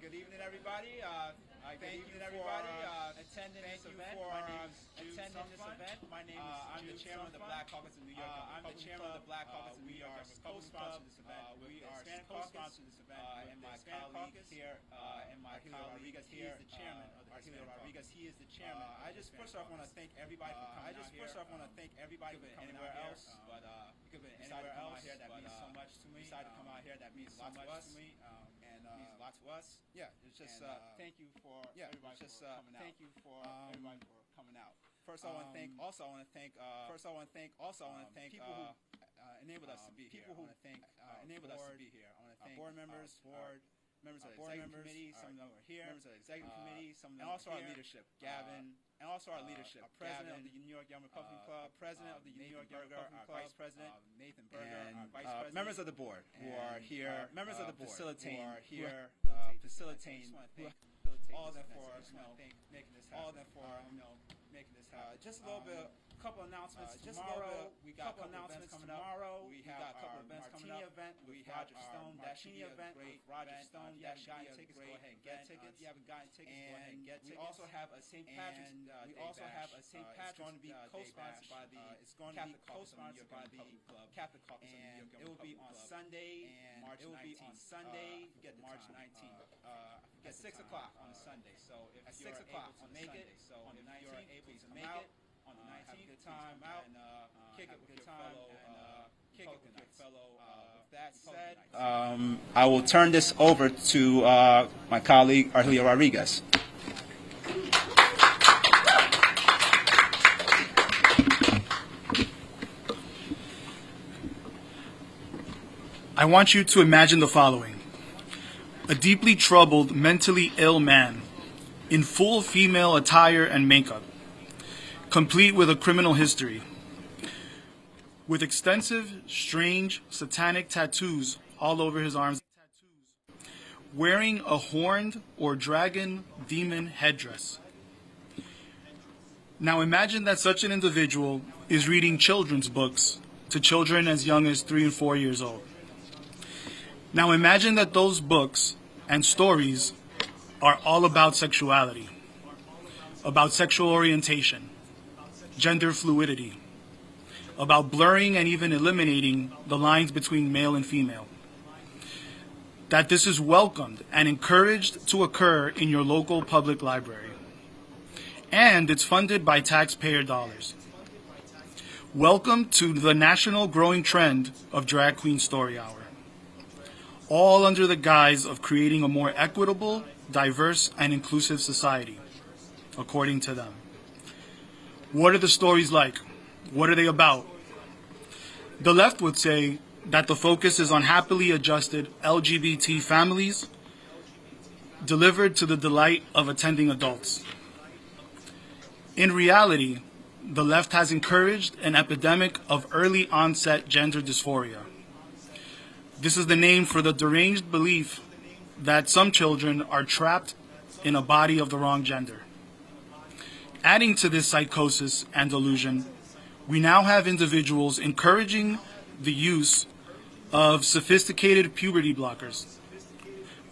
Good evening, everybody. Thank you for attending this event. My name is I'm the chairman of the Black Caucus of New York. I'm the chairman of the Black Caucus of New York. We are co-sponsoring this event. We are co-sponsoring this event. And my colleague here, and my colleague here, the chairman of the Hispanic Caucus. He is the chairman. I just first off want to thank everybody for coming out here. Everybody for coming anywhere else, but anywhere else here that means so much to me. Decided to come out here that means so much to me. And means a lot to us. Yeah, it's just thank you for everybody for coming out. Thank you for everybody for coming out. First, I want to thank. Also, I want to thank. People who enabled us to be here. I want to thank enabled us to be here. I want to thank board members, members of the executive committee. Some of them are here. Members of the executive committee. Some of them, and also our leadership, Gavin. And also our leadership, president of the New York Young Republican Club, president of the New York Young Republican Club, vice president Nathan Berger, and vice president, members of the board who are here, members of the board facilitating, who are here, facilitating all of them for making this happen. All of them for making this happen. Just a little bit. Couple announcements tomorrow. We got a couple announcements tomorrow. We have a couple events coming up. We have Roger Stone. That should be a great Roger Stone. If you haven't gotten tickets, go ahead and get tickets. If you haven't gotten tickets, go ahead and get tickets. We also have a St. Patrick's. We also have a St. Patrick's. It's going to be co-sponsored by the. It's going to be co-sponsored by the Catholic Caucus of New York. It will be on Sunday, March 19th. It will be on Sunday. Forget March 19th. At 6 o'clock on a Sunday. So if at 6 o'clock on make it. So on the 19th, please make it. On the 19th, have a good time out, and kick it with your fellow, with that said, I will turn this over to my colleague, Arhelio Rodriguez. I want you to imagine the following. A deeply troubled, mentally ill man in full female attire and makeup, complete with a criminal history, with extensive, strange, satanic tattoos all over his arms, wearing a horned or dragon demon headdress. Now imagine that such an individual is reading children's books to children as young as 3 and 4 years old. Now imagine that those books and stories are all about sexuality, about sexual orientation, gender fluidity, about blurring and even eliminating the lines between male and female. That this is welcomed and encouraged to occur in your local public library. And it's funded by taxpayer dollars. Welcome to the national growing trend of Drag Queen Story Hour. All under the guise of creating a more equitable, diverse, and inclusive society, according to them. What are the stories like? What are they about? The left would say that the focus is on happily adjusted LGBT families delivered to the delight of attending adults. In reality, the left has encouraged an epidemic of early onset gender dysphoria. This is the name for the deranged belief that some children are trapped in a body of the wrong gender. Adding to this psychosis and delusion, we now have individuals encouraging the use of sophisticated puberty blockers,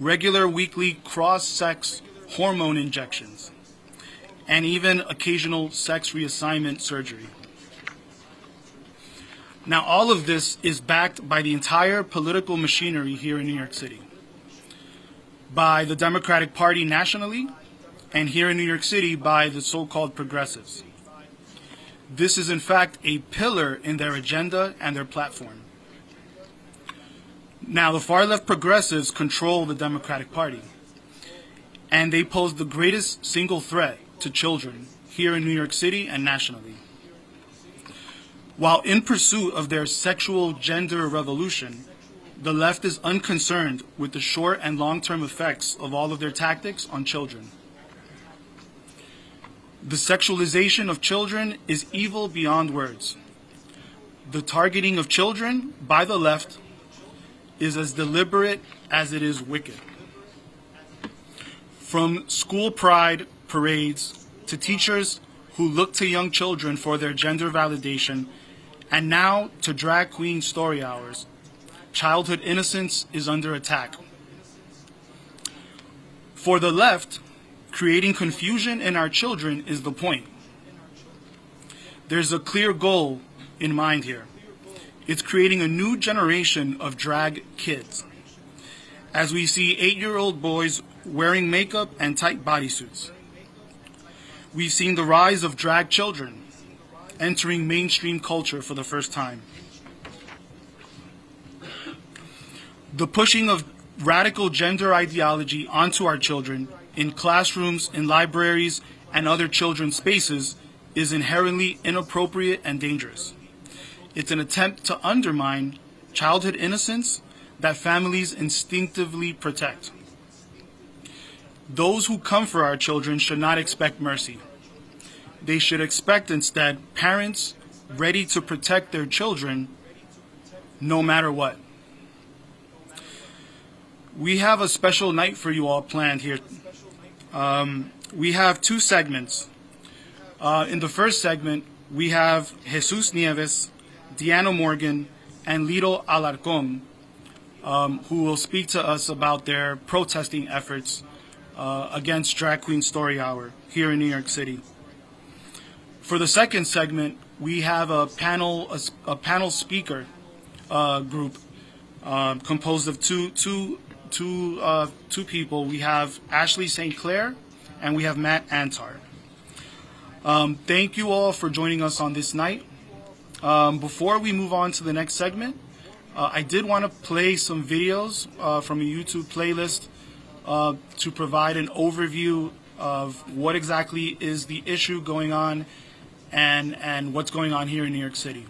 regular weekly cross-sex hormone injections, and even occasional sex reassignment surgery. Now, all of this is backed by the entire political machinery here in New York City, by the Democratic Party nationally, and here in New York City by the so-called progressives. This is in fact a pillar in their agenda and their platform. Now, the far-left progressives control the Democratic Party, and they pose the greatest single threat to children here in New York City and nationally. While in pursuit of their sexual gender revolution, the left is unconcerned with the short and long-term effects of all of their tactics on children. The sexualization of children is evil beyond words. The targeting of children by the left is as deliberate as it is wicked. From school pride parades to teachers who look to young children for their gender validation, and now to drag queen story hours, childhood innocence is under attack. For the left, creating confusion in our children is the point. There's a clear goal in mind here. It's creating a new generation of drag kids. As we see 8-year-old boys wearing makeup and tight bodysuits. We've seen the rise of drag children entering mainstream culture for the first time. The pushing of radical gender ideology onto our children in classrooms, in libraries, and other children's spaces is inherently inappropriate and dangerous. It's an attempt to undermine childhood innocence that families instinctively protect. Those who come for our children should not expect mercy. They should expect instead parents ready to protect their children no matter what. We have a special night for you all planned here. We have 2 segments. In the first segment, we have Jesus Nieves, Deanna Morgan, and Lito Alarcon, who will speak to us about their protesting efforts against Drag Queen Story Hour here in New York City. For the second segment, we have a panel speaker group composed of two people. We have Ashley St. Clair and we have Matt Antar. Thank you all for joining us on this night. Before we move on to the next segment, I did want to play some videos from a YouTube playlist to provide an overview of what exactly is the issue going on and what's going on here in New York City.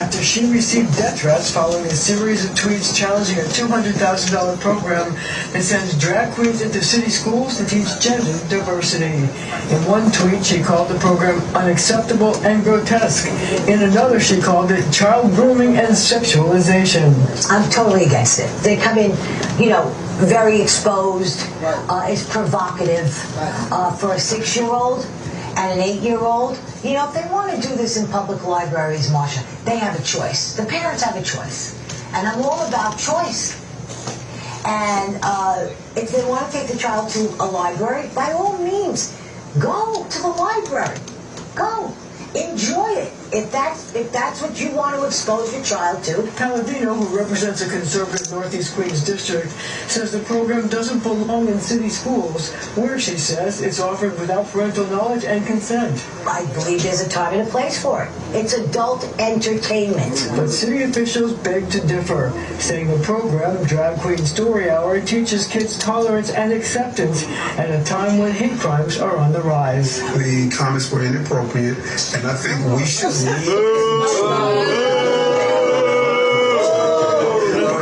After she received death threats following a series of tweets challenging a $200,000 program that sends drag queens into city schools to teach gender diversity. In one tweet, she called the program unacceptable and grotesque. In another, she called it child grooming and sexualization. I'm totally against it. They come in, very exposed. It's provocative for a 6-year-old and an 8-year-old. If they want to do this in public libraries, Marsha, they have a choice. The parents have a choice. And I'm all about choice. And if they want to take the child to a library, by all means, go to the library. Go. Enjoy it. If that's what you want to expose your child to. Palladino, who represents a conservative Northeast Queens district, says the program doesn't belong in city schools, where she says it's offered without parental knowledge and consent. I believe there's a time and a place for it. It's adult entertainment. But city officials beg to differ, saying the program, Drag Queen Story Hour, teaches kids tolerance and acceptance at a time when hate crimes are on the rise. The comments were inappropriate, and I think we should but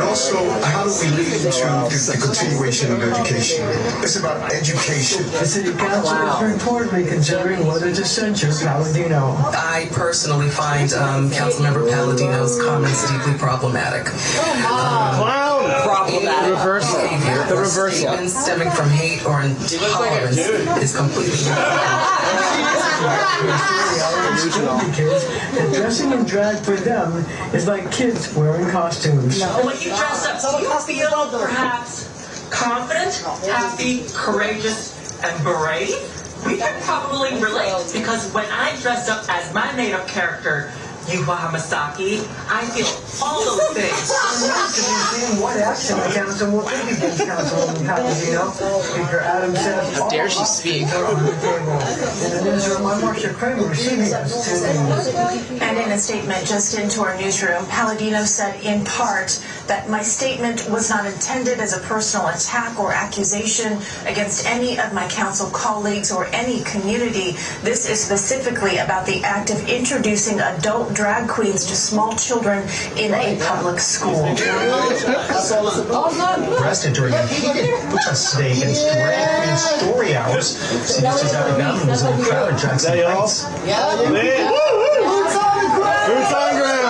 also, how do we lead into the continuation of education? It's about education. The city council is reportedly considering whether to censure Palladino. I personally find Councilmember Palladino's comments deeply problematic. Problematic. The reversal. Statements stemming from hate or intolerance is completely And dressing in drag for them is like kids wearing costumes. When you dress up, do you feel perhaps confident, happy, courageous, and brave? We can probably relate, because when I dressed up as my made-up character, Yuba Hamasaki, I feel all those things. What action the council will take against Councilwoman Palladino? Speaker Adam says, how dare she speak? On the table. In the newsroom, I'm Marsha Kramer, CBS 2 News. And in a statement just into our newsroom, Palladino said in part that my statement was not intended as a personal attack or accusation against any of my council colleagues or any community. This is specifically about the act of introducing adult drag queens to small children in a public school. Arrested during a heated protest today against drag queen story hours. CBS's Ali Bowman was in a crowd at Jackson Heights.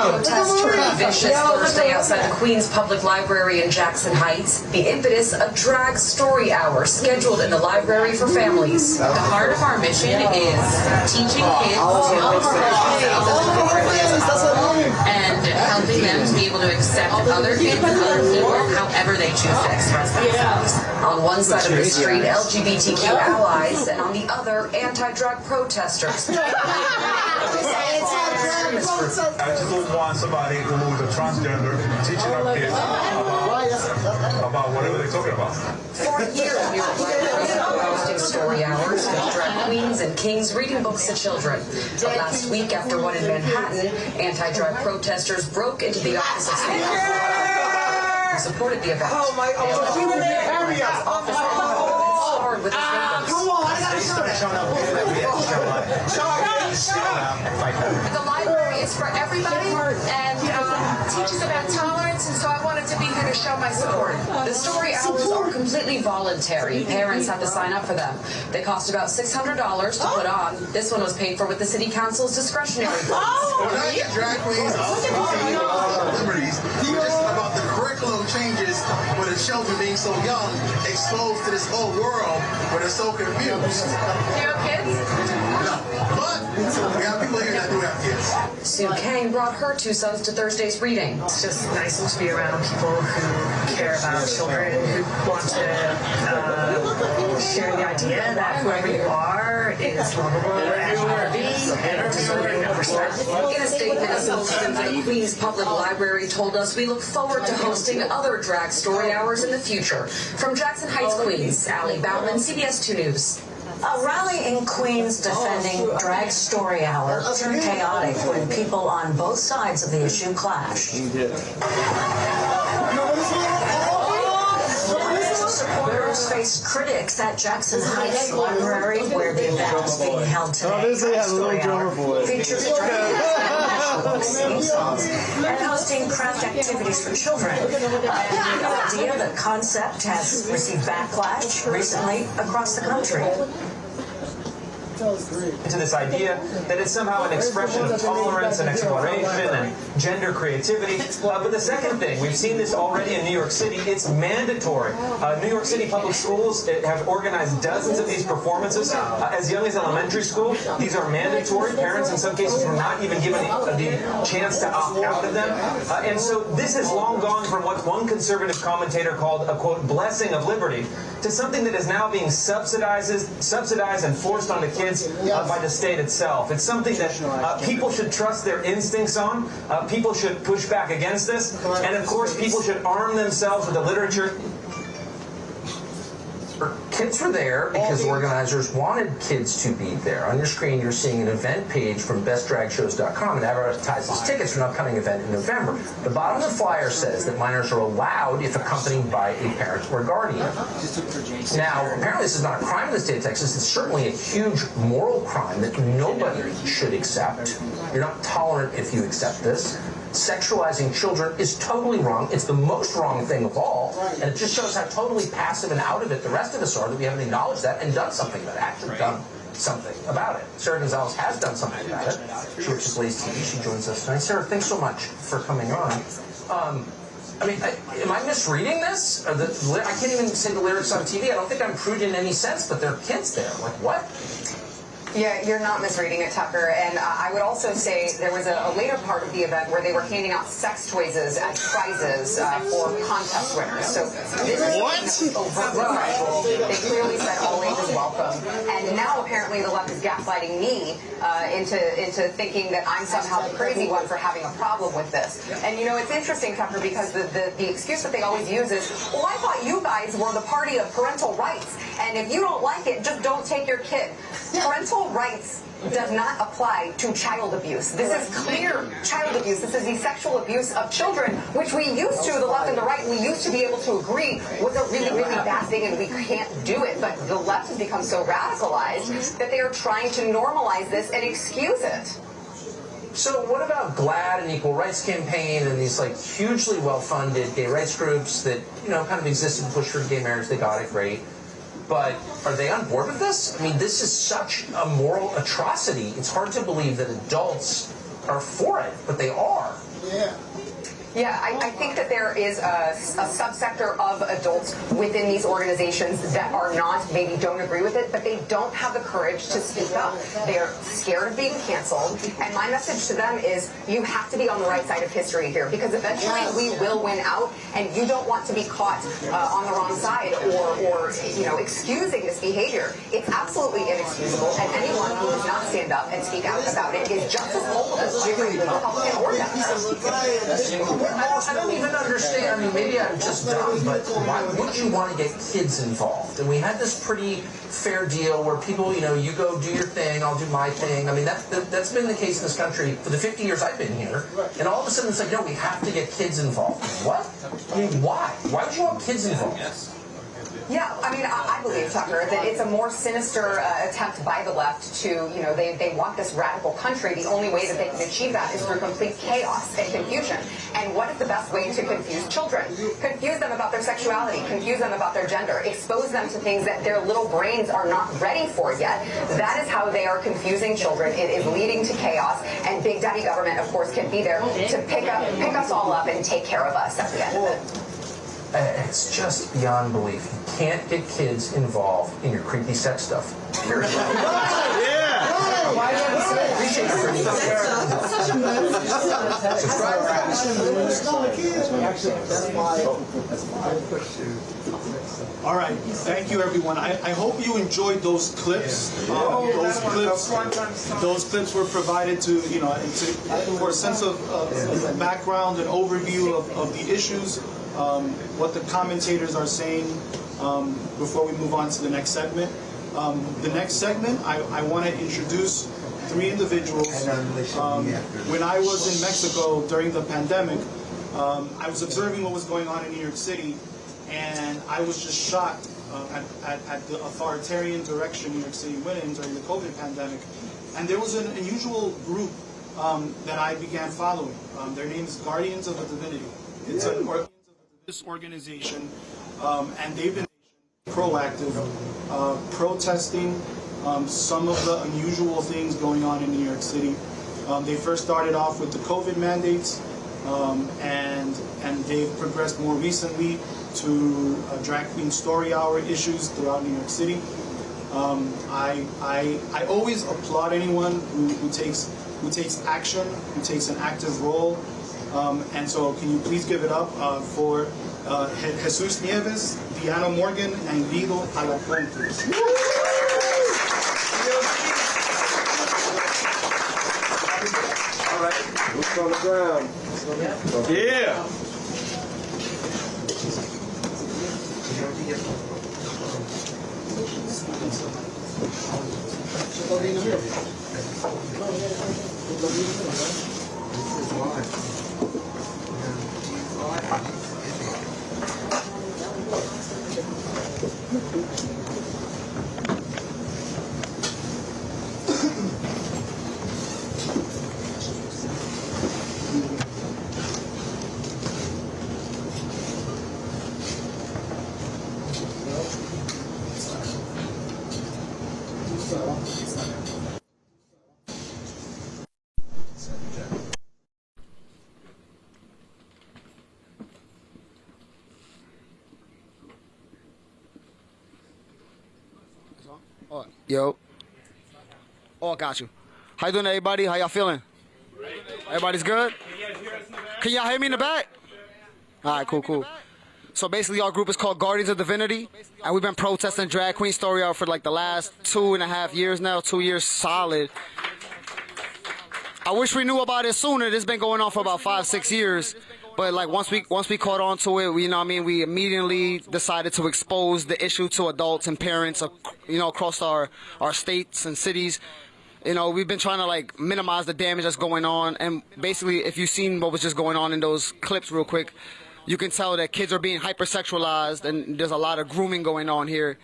Protests turned vicious Thursday outside the Queens Public Library in Jackson Heights. The impetus, a drag story hour scheduled in the library for families. The heart of our mission is teaching kids to express themselves and helping them to be able to accept other kids and other people however they choose to express themselves. On one side of the street, LGBTQ allies, and on the other, anti-drug protesters. I just don't want somebody who is a transgender teaching our kids about whatever they're talking about. For years, New York libraries have been hosting story hours with drag queens and kings reading books to children. But last week, after one in Manhattan, anti-drug protesters broke into the office of State who supported the event. Oh my God! Starred with his victims. Come on, I gotta show The library is for everybody and teaches about tolerance, and so I wanted to be here to show my support. The story hours are completely voluntary. Parents have to sign up for them. They cost about $600 to put on. This one was paid for with the City Council's discretionary funds. Drag queens are liberties. We're just about the curriculum changes for the children being so young, exposed to this whole world where they're so confused. Do you have kids? No. But we have people here that do have kids. Sue Kang brought her two sons to Thursday's reading. It's just nice to be around people who care about children, who want to share the idea that whoever you are is lovable and worthy and deserving of respect. In a statement, a spokesman for the Queens Public Library told us we look forward to hosting other drag story hours in the future. From Jackson Heights, Queens, Ali Bowman, CBS 2 News. A rally in Queens defending drag story hour turned chaotic when people on both sides of the issue clashed. Supporters faced critics at Jackson Heights Library, where the event was being held today. Story hour features drag books, singing songs, and hosting craft activities for children. The concept has received backlash recently across the country. To this idea that it's somehow an expression of tolerance and exploration and gender creativity. But the second thing, we've seen this already in New York City, it's mandatory. New York City public schools have organized dozens of these performances as young as elementary school. These are mandatory. Parents in some cases were not even given the chance to opt out of them. And so this has long gone from what one conservative commentator called a, quote, blessing of liberty to something that is now being subsidized and forced onto kids by the state itself. It's something that people should trust their instincts on. People should push back against this. And of course, people should arm themselves with the literature. Kids were there because organizers wanted kids to be there. On your screen, you're seeing an event page from bestdragshows.com and advertises tickets for an upcoming event in November. The bottom of the flyer says that minors are allowed if accompanied by a parent or guardian. Now, apparently this is not a crime in the state of Texas. It's certainly a huge moral crime that nobody should accept. You're not tolerant if you accept this. Sexualizing children is totally wrong. It's the most wrong thing of all, and it just shows how totally passive and out of it the rest of us are, that we haven't acknowledged that and done something about it, actually done something about it. Sarah Gonzalez has done something about it. She works at Blaze TV. She joins us tonight. Sarah, thanks so much for coming on. I mean, am I misreading this? I can't even say the lyrics on TV. I don't think I'm prude in any sense, but there are kids there. Like, what? Yeah, you're not misreading it, Tucker. And I would also say there was a later part of the event where they were handing out sex toys as prizes for contest winners. So this is overtly. They clearly said all ages welcome. And now apparently the left is gaslighting me into thinking that I'm somehow the crazy one for having a problem with this. And you know, it's interesting, Tucker, because the excuse that they always use is, well, I thought you guys were the party of parental rights. And if you don't like it, just don't take your kid. Parental rights does not apply to child abuse. This is clear child abuse. This is the sexual abuse of children, which we used to, the left and the right, we used to be able to agree was a really, really bad thing and we can't do it. But the left has become so radicalized that they are trying to normalize this and excuse it. So what about GLAAD and Equal Rights Campaign and these like hugely well-funded gay rights groups that, you know, kind of existed and pushed for gay marriage? They got it, great. But are they on board with this? I mean, this is such a moral atrocity. It's hard to believe that adults are for it, but they are. Yeah. Yeah, I think that there is a subsector of adults within these organizations that are not, maybe don't agree with it, but they don't have the courage to speak up. They're scared of being canceled. And my message to them is you have to be on the right side of history here, because eventually we will win out, and you don't want to be caught on the wrong side or you know, excusing this behavior. It's absolutely inexcusable, and anyone who does not stand up and speak out about it is just as culpable as the Republican or Democrat. I don't even understand. I mean, maybe I'm just dumb, but why would you want to get kids involved? And we had this pretty fair deal where people, you know, you go do your thing, I'll do my thing. I mean, that's been the case in this country for the 50 years I've been here. And all of a sudden it's like, no, we have to get kids involved. What? I mean, why? Why would you want kids involved? Yeah, I mean, I believe, Tucker, that it's a more sinister attempt by the left to, you know, they want this radical country. The only way that they can achieve that is through complete chaos and confusion. And what is the best way to confuse children? Confuse them about their sexuality, confuse them about their gender, expose them to things that their little brains are not ready for yet. That is how they are confusing children. It is leading to chaos, and Big Daddy government, of course, can be there to pick us all up and take care of us at the end of it. It's just beyond belief. You can't get kids involved in your creepy sex stuff. Period. Yeah. Why do you have to say it? Appreciate All right, thank you, everyone. I hope you enjoyed those clips. Those clips were provided to, you know, for a sense of background and overview of the issues. What the commentators are saying before we move on to the next segment. The next segment, I want to introduce three individuals. When I was in Mexico during the pandemic, I was observing what was going on in New York City, and I was just shocked at the authoritarian direction New York City went in during the COVID pandemic. And there was an unusual group that I began following. Their name is Guardians of the Divinity. It's this organization, and they've been proactive, protesting some of the unusual things going on in New York City. They first started off with the COVID mandates, and they've progressed more recently to drag queen story hour issues throughout New York City. I always applaud anyone who takes action, who takes an active role. And so can you please give it up for Jesus Nieves, Diana Morgan, and Guido Alapuente. All right, boots on the ground. Yeah. Yo. Oh, got you. How you doing, everybody? How y'all feeling? Everybody's good? Can y'all hear me in the back? All right, cool. So basically, our group is called Guardians of Divinity, and we've been protesting drag queen story hour for like the last 2.5 years now, 2 years solid. I wish we knew about it sooner. This has been going on for about 5-6 years. But like once we caught on to it, you know what I mean, we immediately decided to expose the issue to adults and parents, you know, across our states and cities. You know, we've been trying to like minimize the damage that's going on. And basically, if you've seen what was just going on in those clips real quick, you can tell that kids are being hypersexualized and there's a lot of grooming going on here,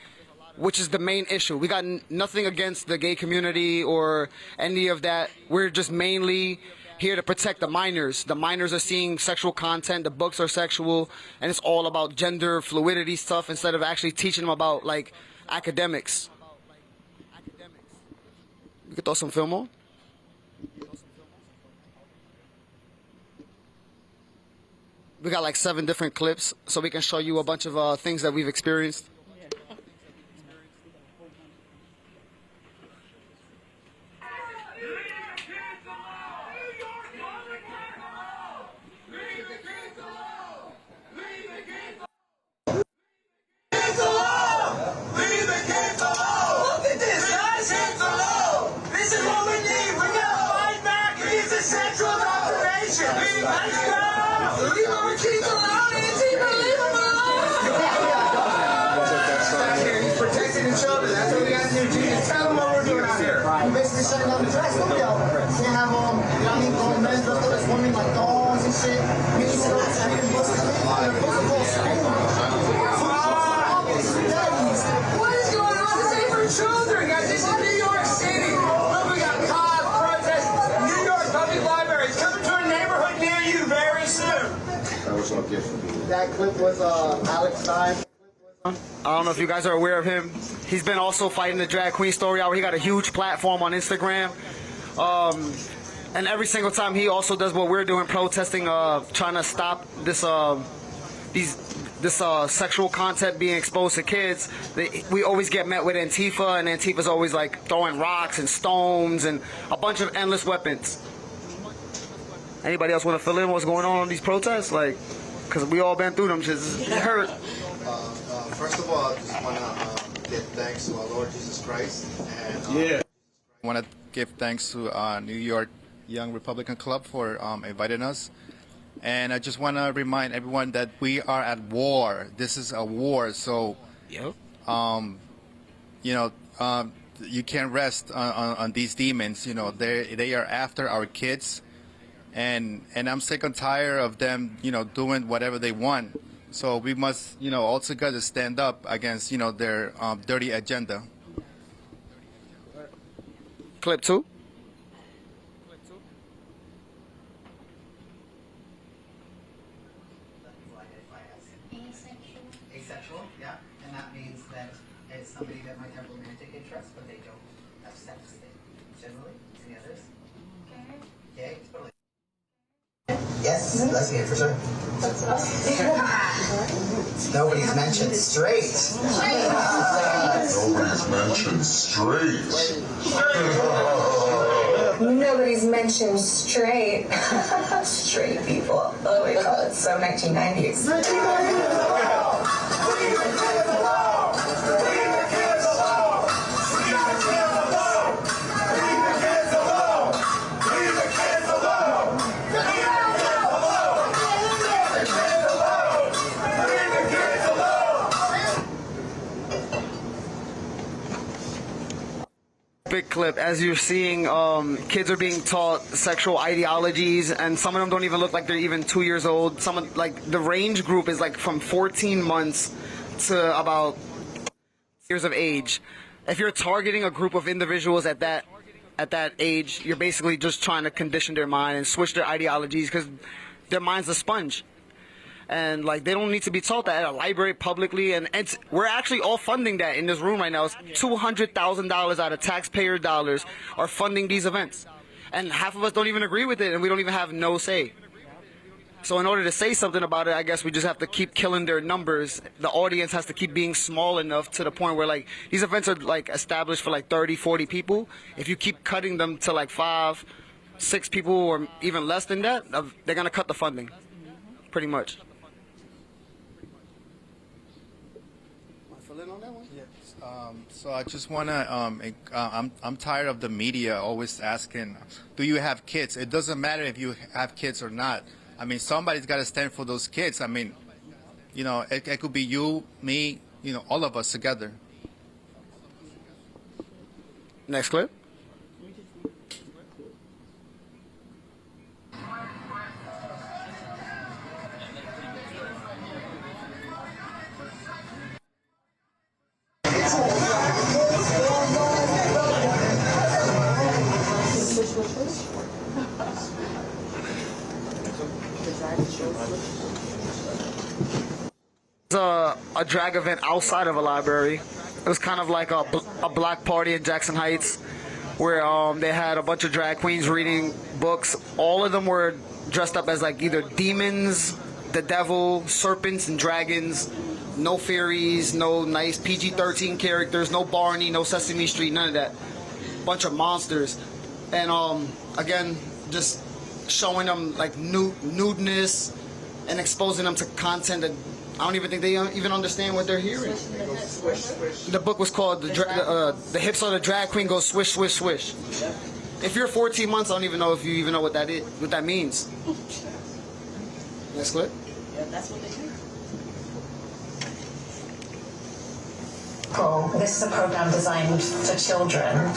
which is the main issue. We got nothing against the gay community or any of that. We're just mainly here to protect the minors. The minors are seeing sexual content, the books are sexual, and it's all about gender fluidity stuff instead of actually teaching them about like academics. You can throw some film on. We got like 7 different clips so we can show you a bunch of things that we've experienced. Shutting down the dress, look at y'all. You have men dressed up as women like dolls and shit. Mini skirts, and busters. What is going on? This ain't for children, guys. This is New York City. Look, we got cause protests. New York Public Library is coming to a neighborhood near you very soon. That clip was Alex Stein. I don't know if you guys are aware of him. He's been also fighting the Drag Queen Story Hour. He got a huge platform on Instagram. And every single time he also does what we're doing, protesting, trying to stop this sexual content being exposed to kids. We always get met with Antifa, and Antifa's always like throwing rocks and stones and a bunch of endless weapons. Anybody else want to fill in what's going on these protests? Like, because we all been through them. It hurt. First of all, I just want to give thanks to our Lord Jesus Christ. And I want to give thanks to New York Young Republican Club for inviting us. And I just want to remind everyone that we are at war. This is a war, so you can't rest on these demons. You know, they are after our kids, and I'm sick and tired of them, doing whatever they want. So we must, all together stand up against, their dirty agenda. Clip 2. Asexual, yeah, and that means that it's somebody that might have romantic interests, but they don't have sex generally. Any others? Gay, totally. Yes, lesbian for sure. Nobody's mentioned straight. Nobody's mentioned straight. Nobody's mentioned straight. Straight people. Oh my god, it's so 1990s. Big clip. As you're seeing, kids are being taught sexual ideologies, and some of them don't even look like they're even 2 years old. Some of, like, the range group is like from 14 months to about years of age. If you're targeting a group of individuals at that age, you're basically just trying to condition their mind and switch their ideologies, because their mind's a sponge. And like, they don't need to be taught that at a library publicly, and we're actually all funding that in this room right now. It's $200,000 out of taxpayer dollars are funding these events, and half of us don't even agree with it, and we don't even have no say. So in order to say something about it, I guess we just have to keep killing their numbers. The audience has to keep being small enough to the point where, like, these events are like established for like 30, 40 people. If you keep cutting them to like 5, 6 people or even less than that, they're gonna cut the funding, pretty much. So I just want to, I'm tired of the media always asking, do you have kids? It doesn't matter if you have kids or not. I mean, somebody's got to stand for those kids. I mean, it could be you, me, all of us together. Next clip. A drag event outside of a library. It was kind of like a black party in Jackson Heights, where they had a bunch of drag queens reading books. All of them were dressed up as like either demons, the devil, serpents, and dragons. No fairies, no nice PG-13 characters, no Barney, no Sesame Street, none of that. Bunch of monsters. And again, just showing them like nudeness and exposing them to content that I don't even think they even understand what they're hearing. The book was called The Hips of the Drag Queen Go Swish, Swish, Swish. If you're 14 months, I don't even know if you even know what that is, what that means. Next clip. Yeah, that's what they do. This is a program designed for children.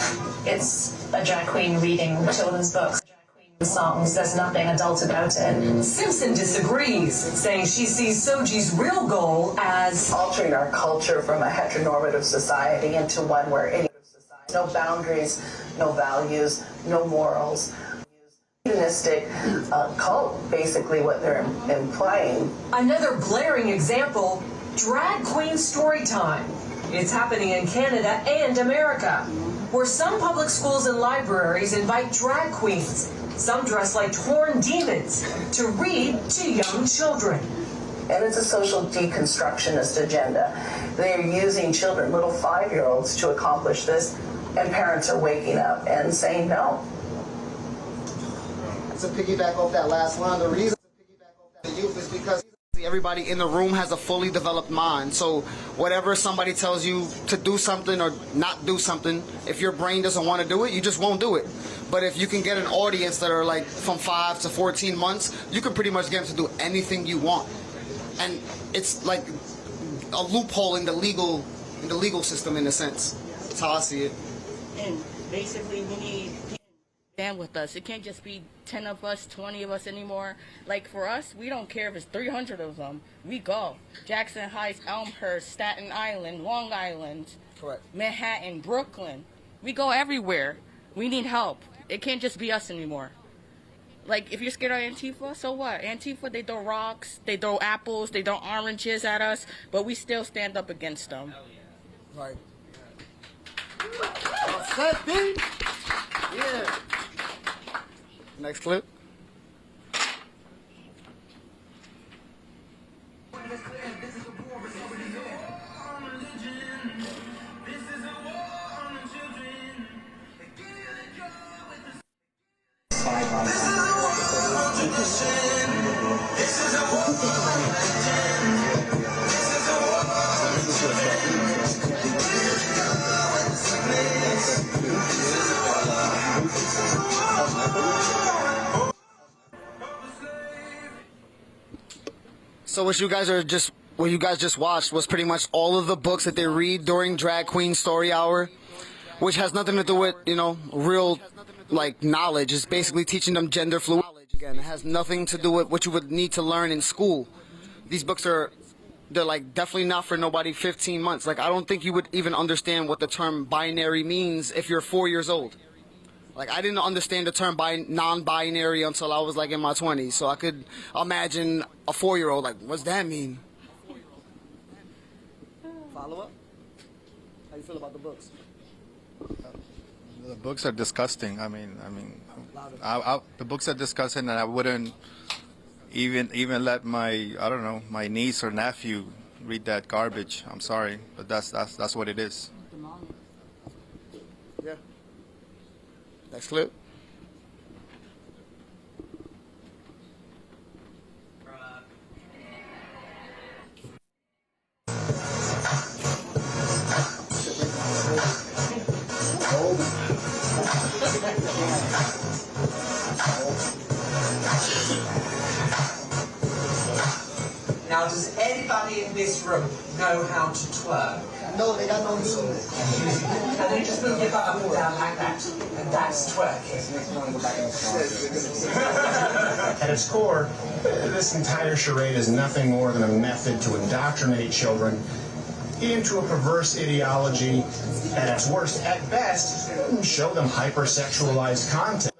It's a drag queen reading children's books. Songs. There's nothing adult about it. Simpson disagrees, saying she sees Soji's real goal as altering our culture from a heteronormative society into one where no boundaries, no values, no morals. Hedonistic cult, basically what they're implying. Another glaring example, drag queen story time. It's happening in Canada and America, where some public schools and libraries invite drag queens, some dressed like torn demons, to read to young children. And it's a social deconstructionist agenda. They're using children, little 5-year-olds, to accomplish this, and parents are waking up and saying no. To piggyback off that last line, the reason to piggyback off that youth is because everybody in the room has a fully developed mind. So whatever somebody tells you to do something or not do something, if your brain doesn't want to do it, you just won't do it. But if you can get an audience that are like from 5 to 14 months, you can pretty much get them to do anything you want. And it's like a loophole in the legal system in a sense. That's how I see it. And basically we need people to stand with us. It can't just be 10 of us, 20 of us anymore. Like for us, we don't care if it's 300 of them. We go. Jackson Heights, Elmhurst, Staten Island, Long Island, correct, Manhattan, Brooklyn. We go everywhere. We need help. It can't just be us anymore. Like, if you're scared of Antifa, so what? Antifa, they throw rocks, they throw apples, they throw oranges at us, but we still stand up against them. Right. Set, dude. Yeah. Next clip. So what you guys just watched was pretty much all of the books that they read during Drag Queen Story Hour, which has nothing to do with, real like knowledge. It's basically teaching them gender fluid. Again, it has nothing to do with what you would need to learn in school. These books they're like definitely not for nobody 15 months. Like I don't think you would even understand what the term binary means if you're 4 years old. Like I didn't understand the term non-binary until I was like in my 20s. So I could imagine a 4-year-old like, what's that mean? Follow up? How you feel about the books? The books are disgusting. I mean, the books are disgusting, and I wouldn't even let my niece or nephew read that garbage. I'm sorry, but that's what it is. Yeah. Next clip. Now, does anybody in this room know how to twerk? No, they got no means. And then just move your butt up and down like that. And that's twerking. At its core, this entire charade is nothing more than a method to indoctrinate children into a perverse ideology, and at its worst, at best, show them hypersexualized content.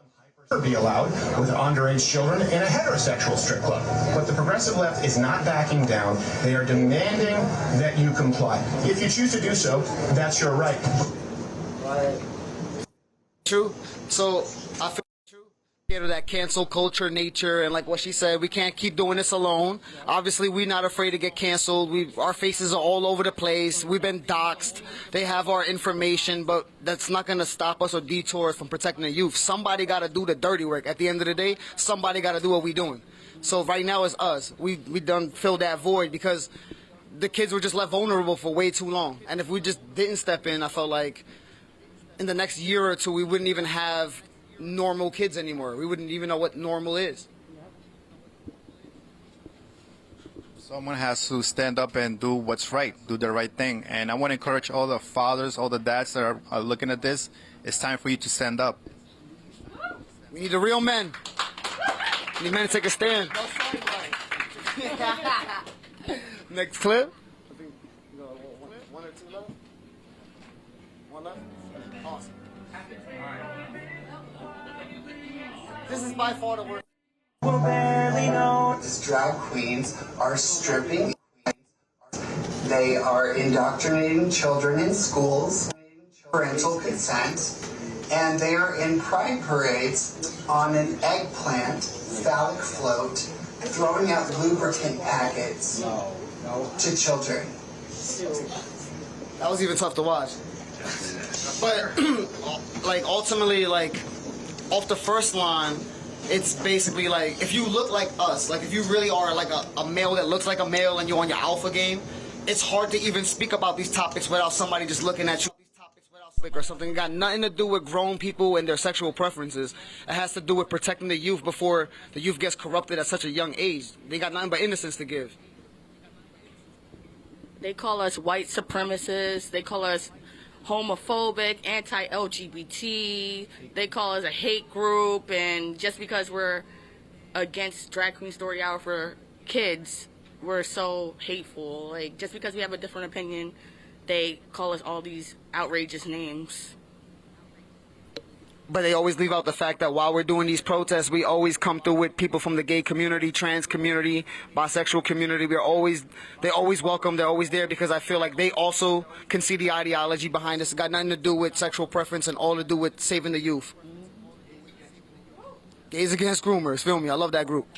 be allowed with underage children in a heterosexual strip club. But the progressive left is not backing down. They are demanding that you comply. If you choose to do so, that's your right. True. So I feel scared of that cancel culture nature, and like what she said, we can't keep doing this alone. Obviously, we're not afraid to get canceled. Our faces are all over the place. We've been doxxed. They have our information, but that's not going to stop us or detour us from protecting the youth. Somebody got to do the dirty work. At the end of the day, somebody got to do what we're doing. So right now it's us. We done filled that void because the kids were just left vulnerable for way too long. And if we just didn't step in, I felt like in the next year or two, we wouldn't even have normal kids anymore. We wouldn't even know what normal is. Someone has to stand up and do what's right, do the right thing. And I want to encourage all the fathers, all the dads that are looking at this. It's time for you to stand up. We need the real men. We need men to take a stand. Next clip. I think one or two left. One left. Awesome. This is by far the worst. These drag queens are stripping. They are indoctrinating children in schools, parental consent, and they are in pride parades on an eggplant phallic float, throwing out lubricant packets to children. That was even tough to watch. But like ultimately, like off the first line, it's basically like if you look like us, like if you really are like a male that looks like a male and you're on your alpha game, it's hard to even speak about these topics without somebody just looking at you or something. It got nothing to do with grown people and their sexual preferences. It has to do with protecting the youth before the youth gets corrupted at such a young age. They got nothing but innocence to give. They call us white supremacists. They call us homophobic, anti-LGBT. They call us a hate group. And just because we're against Drag Queen Story Hour for kids, we're so hateful. Like, just because we have a different opinion, they call us all these outrageous names. But they always leave out the fact that while we're doing these protests, we always come through with people from the gay community, trans community, bisexual community. They're always welcome. They're always there because I feel like they also can see the ideology behind this. It's got nothing to do with sexual preference and all to do with saving the youth. Gays Against Groomers, feel me? I love that group.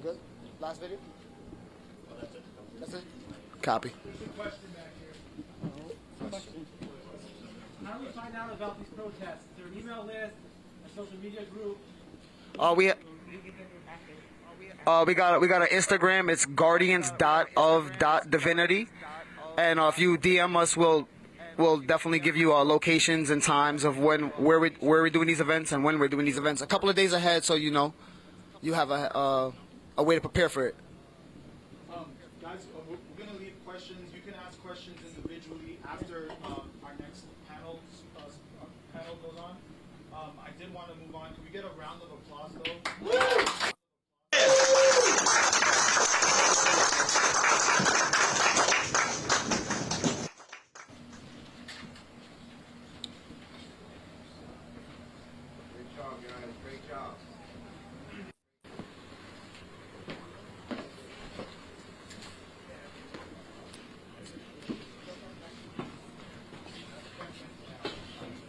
Good? Last video? That's it? Copy. How do we find out about these protests? Is there an email list, a social media group? We got an Instagram. It's guardians.of.divinity, and if you DM us, we'll definitely give you locations and times of where we're doing these events and when we're doing these events. A couple of days ahead, so you know, you have a way to prepare for it. Guys, we're going to leave questions. You can ask questions individually after our next panel goes on. I did want to move on. Can we get a round of applause, though? Great job, guys. Great job.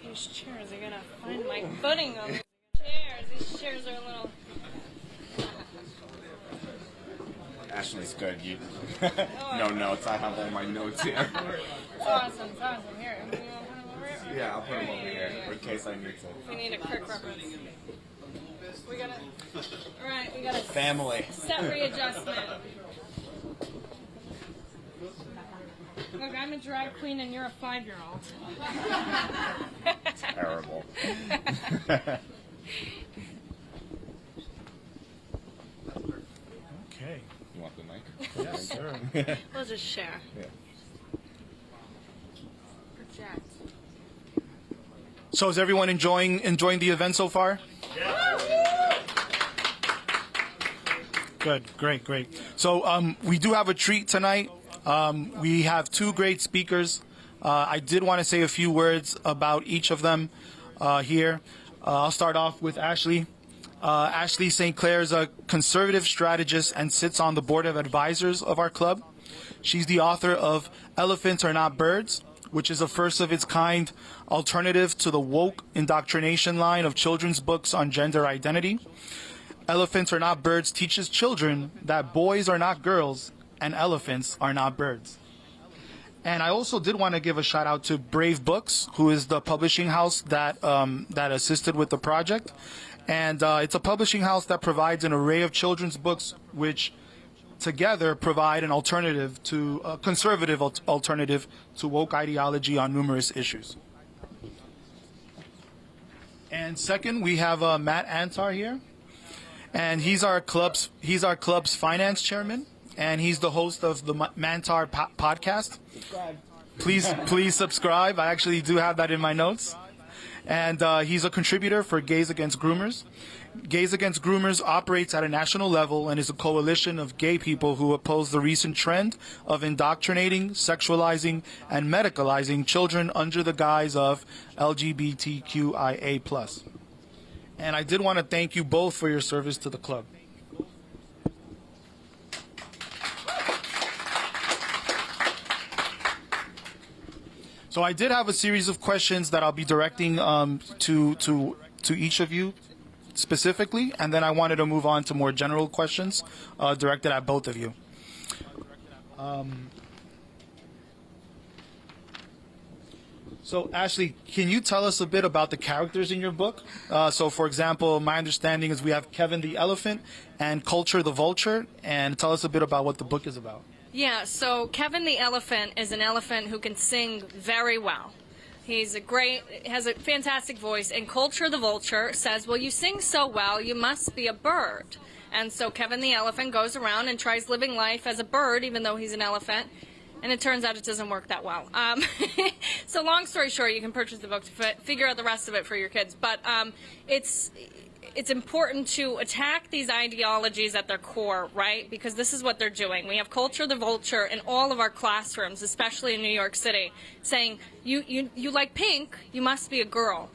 These chairs are gonna find my footing on these chairs. These chairs are a little. Ashley's good. You no notes. I have all my notes here. It's awesome. It's awesome. Here. You want to put them over here? Yeah, I'll put them over here in case I need to. We need a quick reference. We gotta. Alright, we gotta. Family. Set readjustment. Look, I'm a drag queen and you're a 5-year-old. Terrible. Okay. You want the mic? Yes, sir. We'll just share. Yeah. Project. So is everyone enjoying the event so far? Good, great. So we do have a treat tonight. We have two great speakers. I did want to say a few words about each of them here. I'll start off with Ashley. Ashley St. Clair is a conservative strategist and sits on the board of advisors of our club. She's the author of Elephants Are Not Birds, which is a first-of-its-kind alternative to the woke indoctrination line of children's books on gender identity. Elephants Are Not Birds teaches children that boys are not girls and elephants are not birds. And I also did want to give a shout out to Brave Books, who is the publishing house that assisted with the project. And it's a publishing house that provides an array of children's books which together provide an alternative to a conservative alternative to woke ideology on numerous issues. And second, we have Matt Antar here, and he's our club's finance chairman, and he's the host of the Mantar podcast. Please subscribe. I actually do have that in my notes. And he's a contributor for Gays Against Groomers. Gays Against Groomers operates at a national level and is a coalition of gay people who oppose the recent trend of indoctrinating, sexualizing, and medicalizing children under the guise of LGBTQIA+. And I did want to thank you both for your service to the club. So I did have a series of questions that I'll be directing to each of you specifically, and then I wanted to move on to more general questions directed at both of you. So Ashley, can you tell us a bit about the characters in your book? So for example, my understanding is we have Kevin the Elephant and Culture the Vulture, and tell us a bit about what the book is about. Yeah, so Kevin the Elephant is an elephant who can sing very well. He's has a fantastic voice, and Culture the Vulture says, well, you sing so well, you must be a bird. And so Kevin the Elephant goes around and tries living life as a bird, even though he's an elephant, and it turns out it doesn't work that well. So long story short, you can purchase the book to figure out the rest of it for your kids, but it's important to attack these ideologies at their core, right? Because this is what they're doing. We have Culture the Vulture in all of our classrooms, especially in New York City, saying, you like pink, you must be a girl.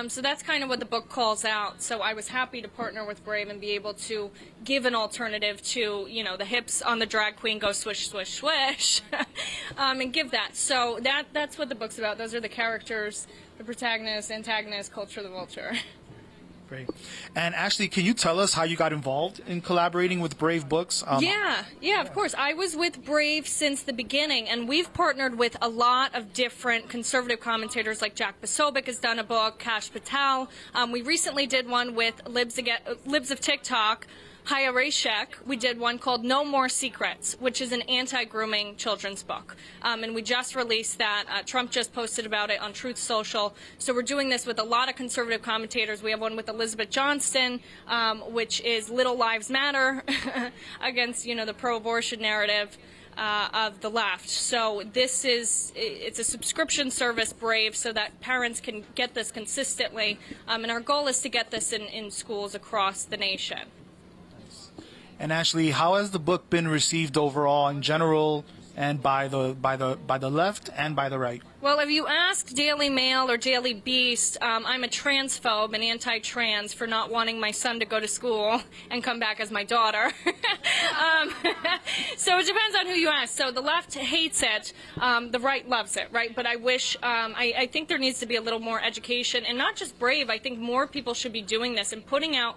So that's kind of what the book calls out. So I was happy to partner with Brave and be able to give an alternative to, the hips on the drag queen go swish, swish, swish, and give that. So that's what the book's about. Those are the characters, the protagonist, antagonist, Culture the Vulture. Great. And Ashley, can you tell us how you got involved in collaborating with Brave Books? Yeah, of course. I was with Brave since the beginning, and we've partnered with a lot of different conservative commentators, like Jack Posobiec has done a book, Kash Patel. We recently did one with Libs of TikTok, Haya Rashek. We did one called No More Secrets, which is an anti-grooming children's book. And we just released that. Trump just posted about it on Truth Social. So we're doing this with a lot of conservative commentators. We have one with Elizabeth Johnston, which is Little Lives Matter against, the pro-abortion narrative of the left. So it's a subscription service, Brave, so that parents can get this consistently. And our goal is to get this in schools across the nation. And Ashley, how has the book been received overall in general and by the left and by the right? Well, if you ask Daily Mail or Daily Beast, I'm a transphobe and anti-trans for not wanting my son to go to school and come back as my daughter. So it depends on who you ask. So the left hates it, the right loves it, right? But I wish, I think there needs to be a little more education, and not just Brave. I think more people should be doing this and putting out.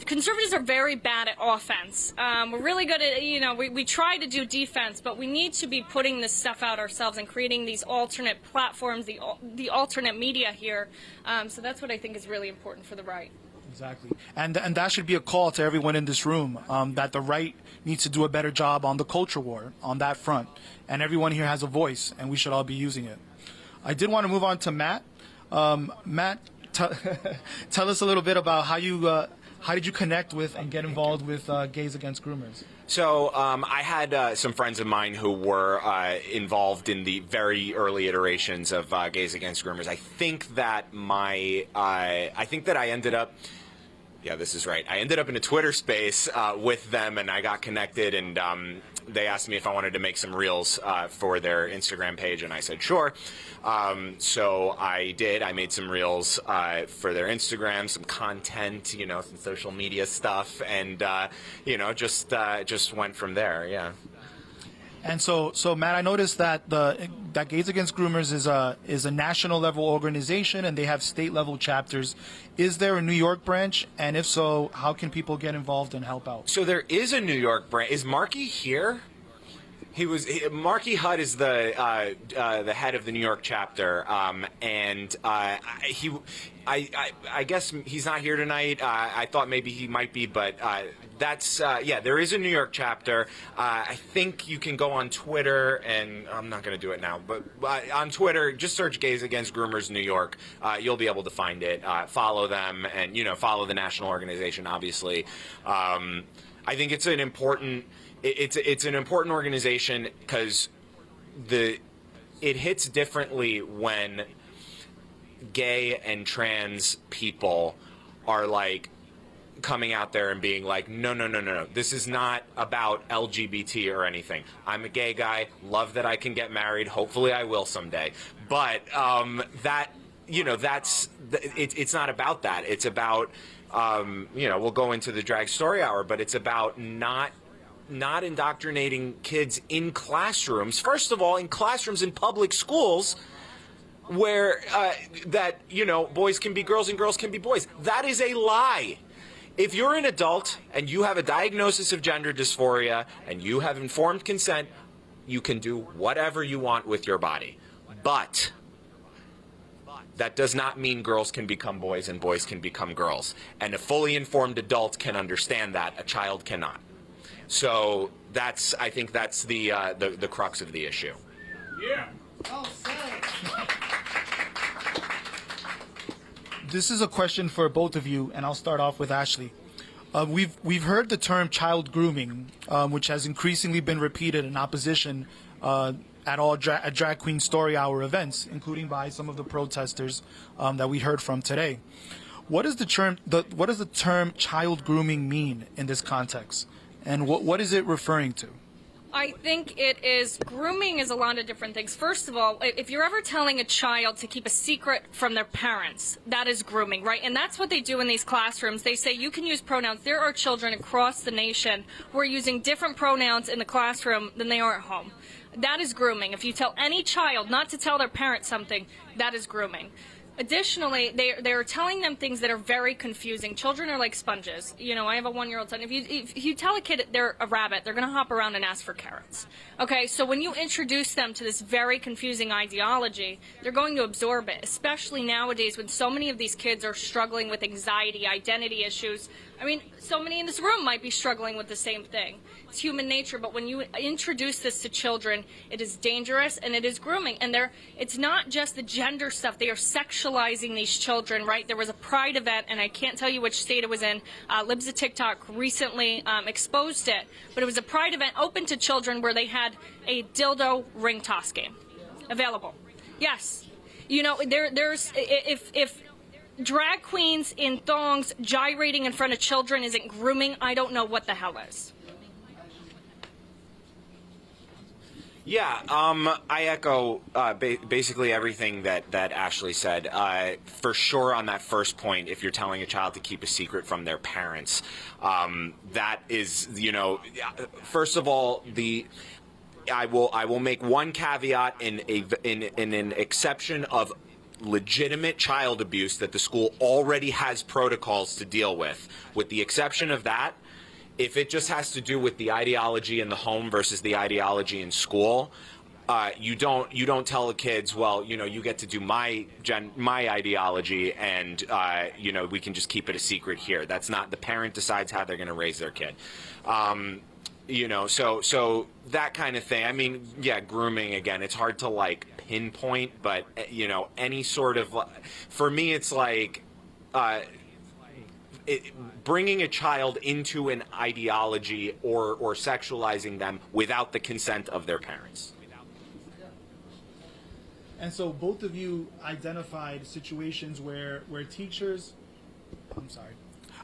Conservatives are very bad at offense. We're really good at, we try to do defense, but we need to be putting this stuff out ourselves and creating these alternate platforms, the alternate media here. So that's what I think is really important for the right. Exactly. And that should be a call to everyone in this room, that the right needs to do a better job on the culture war, on that front. And everyone here has a voice, and we should all be using it. I did want to move on to Matt. Matt, tell us a little bit about how did you connect with and get involved with Gays Against Groomers? So I had some friends of mine who were involved in the very early iterations of Gays Against Groomers. I think that I ended up Yeah, this is right. I ended up in a Twitter space with them, and I got connected, and they asked me if I wanted to make some reels for their Instagram page, and I said sure. So I did. I made some reels for their Instagram, some content, you know, some social media stuff, and you know, just went from there. Yeah. And so Matt, I noticed that that Gays Against Groomers is a national level organization, and they have state level chapters. Is there a New York branch? And if so, how can people get involved and help out? So there is a New York branch. Is Marky here? Marky Hutt is the head of the New York chapter, and I guess he's not here tonight. I thought maybe he might be, but that's yeah. There is a New York chapter. I think you can go on Twitter, and I'm not going to do it now, but on Twitter, just search "Gays Against Groomers New York." You'll be able to find it. Follow them, and follow the national organization. Obviously, I think it's an important. It's an important organization because it hits differently when gay and trans people are like coming out there and being like, no, this is not about LGBT or anything. I'm a gay guy, love that I can get married, hopefully I will someday, but it's not about that. It's about we'll go into the drag story hour, but it's about not indoctrinating kids in classrooms. First of all, in classrooms in public schools where boys can be girls and girls can be boys. That is a lie. If you're an adult and you have a diagnosis of gender dysphoria and you have informed consent, you can do whatever you want with your body. But that does not mean girls can become boys and boys can become girls. And a fully informed adult can understand that. A child cannot. So I think that's the crux of the issue. Yeah. This is a question for both of you, and I'll start off with Ashley. We've heard the term child grooming, which has increasingly been repeated in opposition at all drag queen story hour events, including by some of the protesters that we heard from today. What does the term child grooming mean in this context? And what is it referring to? I think it is, grooming is a lot of different things. First of all, if you're ever telling a child to keep a secret from their parents, that is grooming, right? And that's what they do in these classrooms. They say you can use pronouns. There are children across the nation who are using different pronouns in the classroom than they are at home. That is grooming. If you tell any child not to tell their parents something, that is grooming. Additionally, they're telling them things that are very confusing. Children are like sponges. I have a 1-year-old son. If you tell a kid they're a rabbit, they're going to hop around and ask for carrots. Okay, so when you introduce them to this very confusing ideology, they're going to absorb it, especially nowadays when so many of these kids are struggling with anxiety, identity issues. I mean, so many in this room might be struggling with the same thing. It's human nature, but when you introduce this to children, it is dangerous and it is grooming. And it's not just the gender stuff. They are sexualizing these children, right? There was a Pride event, and I can't tell you which state it was in. Libs of TikTok recently exposed it. But it was a Pride event open to children where they had a dildo ring toss game available. Yes. There's if drag queens in thongs gyrating in front of children isn't grooming, I don't know what the hell is. Yeah, I echo basically everything that Ashley said. For sure, on that first point, if you're telling a child to keep a secret from their parents, that is, first of all, I will make one caveat in an exception of legitimate child abuse that the school already has protocols to deal with. With the exception of that, if it just has to do with the ideology in the home versus the ideology in school, you don't tell the kids, well, you get to do my ideology, and we can just keep it a secret here. That's not, the parent decides how they're going to raise their kid. So that kind of thing. I mean, yeah, grooming, again, it's hard to pinpoint, but any sort of, for me, it's like bringing a child into an ideology or sexualizing them without the consent of their parents. And so both of you identified situations where teachers,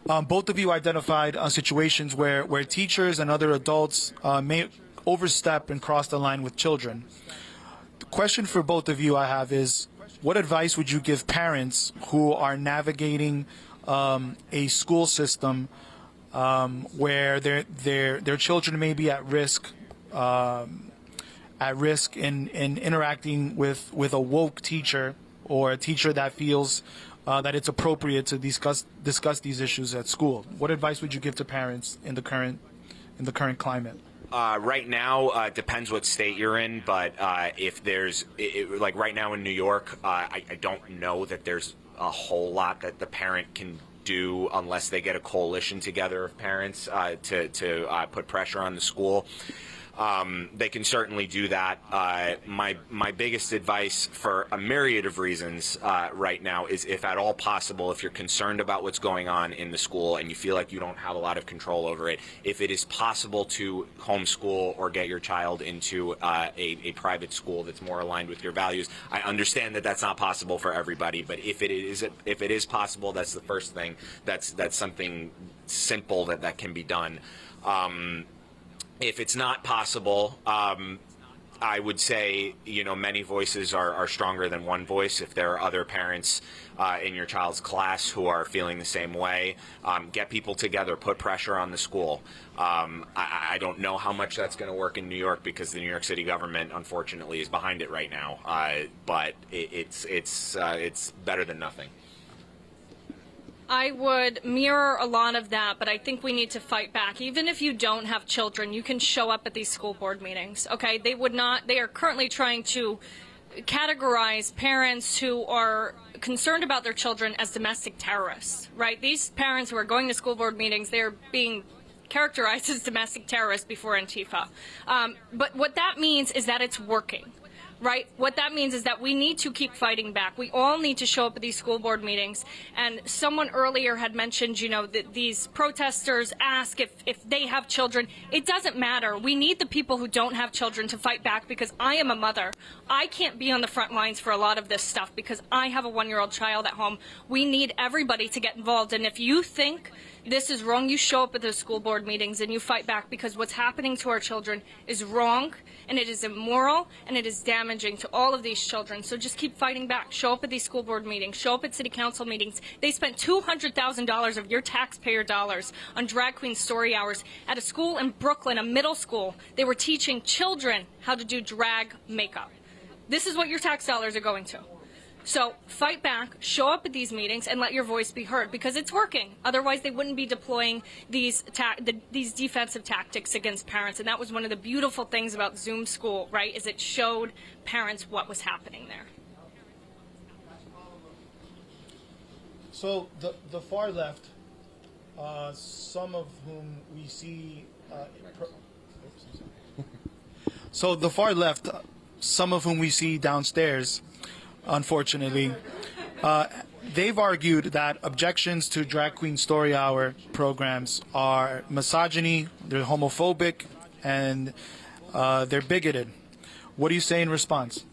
Both of you identified situations where teachers and other adults may overstep and cross the line with children. The question for both of you I have is, what advice would you give parents who are navigating a school system where their children may be at risk in interacting with a woke teacher or a teacher that feels that it's appropriate to discuss these issues at school? What advice would you give to parents in the current climate? Right now, it depends what state you're in, but if there's, like right now in New York, I don't know that there's a whole lot that the parent can do unless they get a coalition together of parents to put pressure on the school. They can certainly do that. My biggest advice for a myriad of reasons right now is, if at all possible, if you're concerned about what's going on in the school and you feel like you don't have a lot of control over it, if it is possible to homeschool or get your child into a private school that's more aligned with your values. I understand that that's not possible for everybody, but if it is possible, that's the first thing. That's something simple that can be done. If it's not possible, I would say, many voices are stronger than one voice. If there are other parents in your child's class who are feeling the same way, get people together, put pressure on the school. I don't know how much that's going to work in New York because the New York City government, unfortunately, is behind it right now. But it's better than nothing. I would mirror a lot of that, but I think we need to fight back. Even if you don't have children, you can show up at these school board meetings, okay? They are currently trying to categorize parents who are concerned about their children as domestic terrorists, right? These parents who are going to school board meetings, they're being characterized as domestic terrorists before Antifa. But what that means is that it's working. Right? What that means is that we need to keep fighting back. We all need to show up at these school board meetings. And someone earlier had mentioned, that these protesters ask if they have children. It doesn't matter. We need the people who don't have children to fight back, because I am a mother. I can't be on the front lines for a lot of this stuff because I have a 1-year-old child at home. We need everybody to get involved. And if you think this is wrong, you show up at those school board meetings and you fight back, because what's happening to our children is wrong, and it is immoral, and it is damaging to all of these children. So just keep fighting back. Show up at these school board meetings. Show up at city council meetings. They spent $200,000 of your taxpayer dollars on drag queen story hours at a school in Brooklyn, a middle school. They were teaching children how to do drag makeup. This is what your tax dollars are going to. So fight back, show up at these meetings, and let your voice be heard, because it's working. Otherwise, they wouldn't be deploying these defensive tactics against parents. And that was one of the beautiful things about Zoom School, right, is it showed parents what was happening there. So the far left, some of whom we see... So the far left, some of whom we see downstairs, unfortunately, they've argued that objections to Drag Queen Story Hour programs are misogyny, they're homophobic, and they're bigoted. What do you say in response?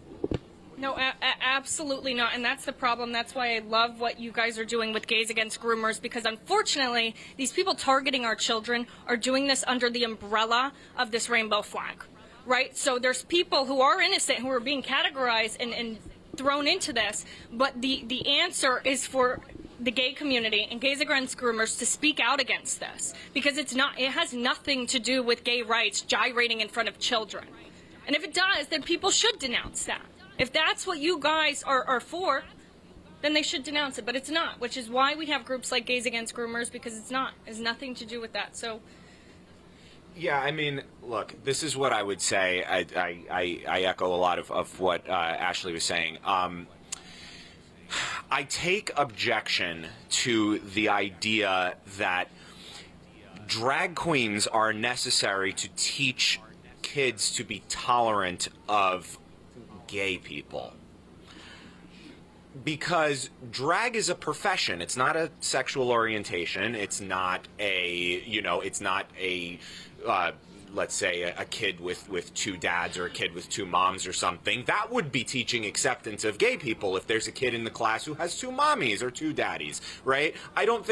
No, absolutely not. And that's the problem. That's why I love what you guys are doing with Gays Against Groomers, because unfortunately, these people targeting our children are doing this under the umbrella of this rainbow flag, right? So there's people who are innocent who are being categorized and thrown into this, but the answer is for the gay community and Gays Against Groomers to speak out against this, because it has nothing to do with gay rights gyrating in front of children. And if it does, then people should denounce that. If that's what you guys are for, then they should denounce it, but it's not, which is why we have groups like Gays Against Groomers, because it's has nothing to do with that. So yeah, I mean, look, this is what I would say. I echo a lot of what Ashley was saying. I take objection to the idea that drag queens are necessary to teach kids to be tolerant of gay people. Because drag is a profession. It's not a sexual orientation. It's not a, let's say, a kid with two dads or a kid with two moms or something. That would be teaching acceptance of gay people if there's a kid in the class who has two mommies or two daddies, right? I don't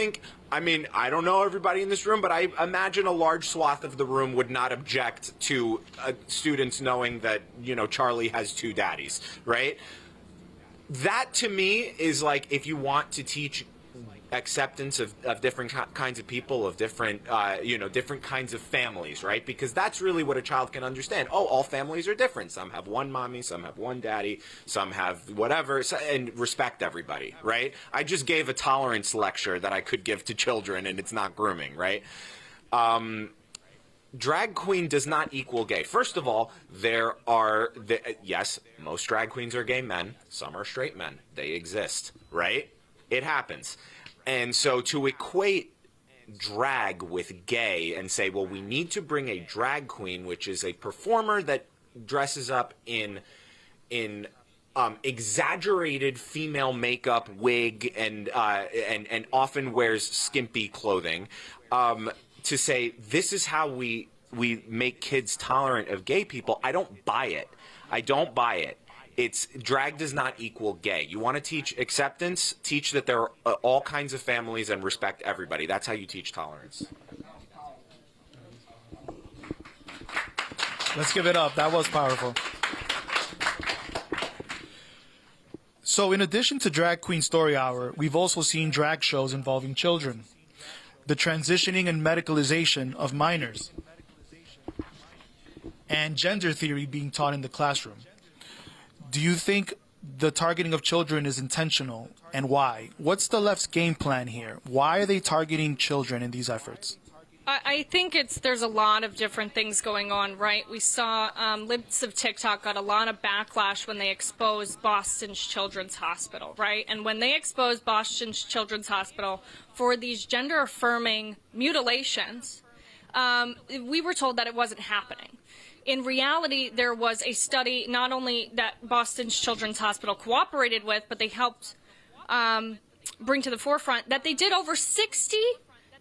know everybody in this room, but I imagine a large swath of the room would not object to students knowing that, Charlie has two daddies, right? That, to me, is like, if you want to teach acceptance of different kinds of people, of different, different kinds of families, right? Because that's really what a child can understand. Oh, all families are different. Some have one mommy, some have one daddy, some have whatever, and respect everybody, right? I just gave a tolerance lecture that I could give to children, and it's not grooming, right? Drag queen does not equal gay. First of all, yes, most drag queens are gay men. Some are straight men. They exist, right? It happens. And so to equate drag with gay and say, well, we need to bring a drag queen, which is a performer that dresses up in exaggerated female makeup, wig, and often wears skimpy clothing, to say this is how we make kids tolerant of gay people. I don't buy it. I don't buy it. Drag does not equal gay. You want to teach acceptance, teach that there are all kinds of families and respect everybody. That's how you teach tolerance. Let's give it up. That was powerful. So in addition to Drag Queen Story Hour, we've also seen drag shows involving children, the transitioning and medicalization of minors, and gender theory being taught in the classroom. Do you think the targeting of children is intentional, and why? What's the left's game plan here? Why are they targeting children in these efforts? I think there's a lot of different things going on, right? We saw Libs of TikTok got a lot of backlash when they exposed Boston's Children's Hospital, right? And when they exposed Boston's Children's Hospital for these gender-affirming mutilations, we were told that it wasn't happening. In reality, there was a study not only that Boston's Children's Hospital cooperated with, but they helped bring to the forefront that they did over 60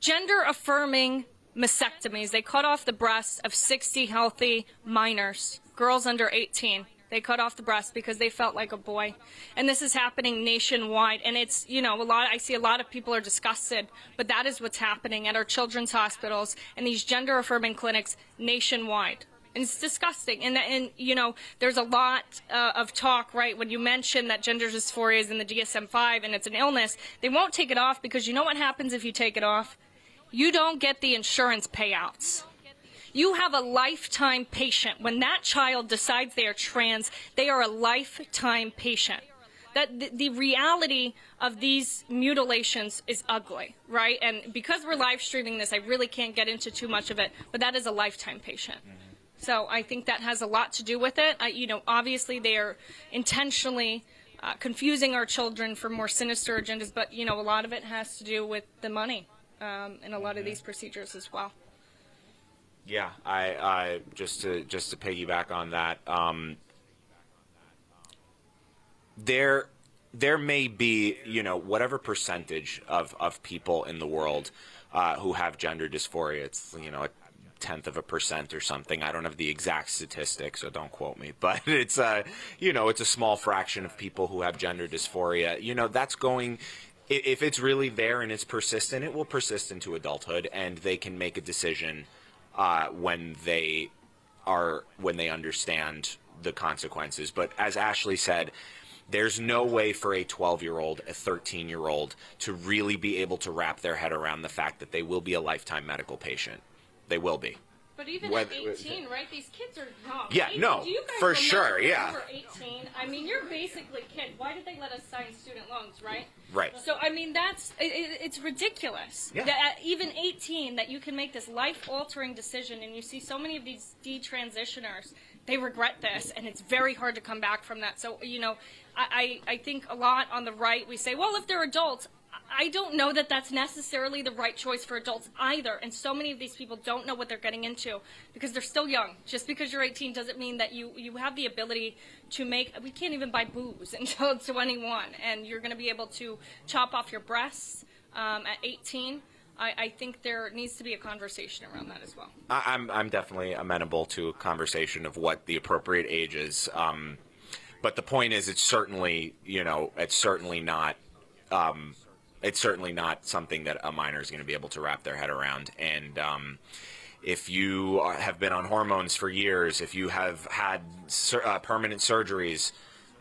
gender-affirming mastectomies. They cut off the breasts of 60 healthy minors, girls under 18. They cut off the breast because they felt like a boy. And this is happening nationwide. And it's, I see a lot of people are disgusted, but that is what's happening at our children's hospitals and these gender-affirming clinics nationwide. And it's disgusting. And there's a lot of talk, right? When you mention that gender dysphoria is in the DSM-5 and it's an illness, they won't take it off because you know what happens if you take it off? You don't get the insurance payouts. You have a lifetime patient. When that child decides they are trans, they are a lifetime patient. That the reality of these mutilations is ugly, right? And because we're live streaming this, I really can't get into too much of it, but that is a lifetime patient. So I think that has a lot to do with it. Obviously they are intentionally confusing our children for more sinister agendas, but, a lot of it has to do with the money in a lot of these procedures as well. Yeah, I just to piggyback on that, there may be, whatever percentage of people in the world who have gender dysphoria. It's, a 0.1% or something. I don't have the exact statistics, so don't quote me. But it's it's a small fraction of people who have gender dysphoria. That's going. If it's really there and it's persistent, it will persist into adulthood, and they can make a decision when they understand the consequences. But as Ashley said, there's no way for a 12-year-old, a 13-year-old to really be able to wrap their head around the fact that they will be a lifetime medical patient. They will be. But even at 18, right? These kids are young. Yeah, no, do you guys for remember sure, when yeah. you were 18? I mean, you're basically a kid. Why did they let us sign student loans, right? Right. So, I mean, it's ridiculous. Yeah. That at even 18, that you can make this life-altering decision, and you see so many of these detransitioners, they regret this, and it's very hard to come back from that. So, I think a lot on the right, we say, well, if they're adults, I don't know that that's necessarily the right choice for adults either. And so many of these people don't know what they're getting into because they're still young. Just because you're 18 doesn't mean that you have the ability to we can't even buy booze until it's 21. And you're going to be able to chop off your breasts at 18. I think there needs to be a conversation around that as well. I'm definitely amenable to a conversation of what the appropriate age is. But the point is, it's certainly, it's certainly not something that a minor is going to be able to wrap their head around. And if you have been on hormones for years, if you have had permanent surgeries,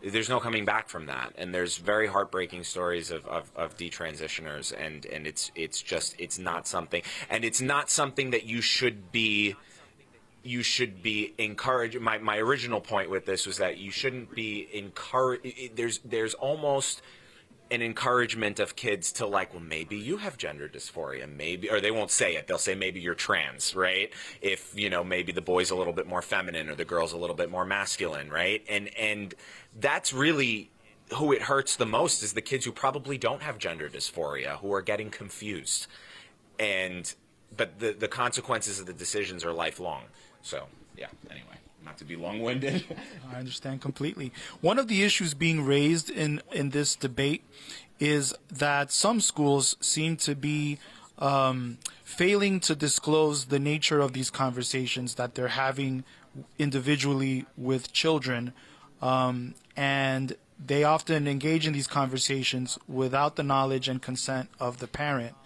there's no coming back from that. And there's very heartbreaking stories of detransitioners, and it's not something, and it's not something that you should be encouraged. My original point with this was that you shouldn't be encouraged. There's almost an encouragement of kids to, like, well, maybe you have gender dysphoria, maybe, or they won't say it, they'll say maybe you're trans, right? If, maybe the boy's a little bit more feminine or the girl's a little bit more masculine, right? And that's really who it hurts the most, is the kids who probably don't have gender dysphoria, who are getting confused. But the consequences of the decisions are lifelong. So, yeah, anyway. Not to be long-winded. I understand completely. One of the issues being raised in this debate is that some schools seem to be failing to disclose the nature of these conversations that they're having individually with children, and they often engage in these conversations without the knowledge and consent of the parent.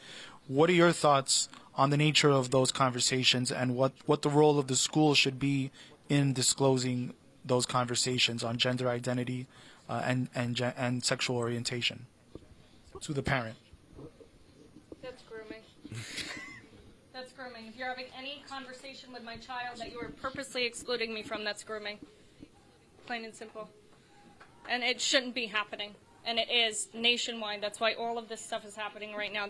What are your thoughts on the nature of those conversations, and what the role of the school should be in disclosing those conversations on gender identity and sexual orientation to the parent? That's grooming. That's grooming. If you're having any conversation with my child that you are purposely excluding me from, that's grooming. Plain and simple. And it shouldn't be happening. And it is nationwide. That's why all of this stuff is happening right now.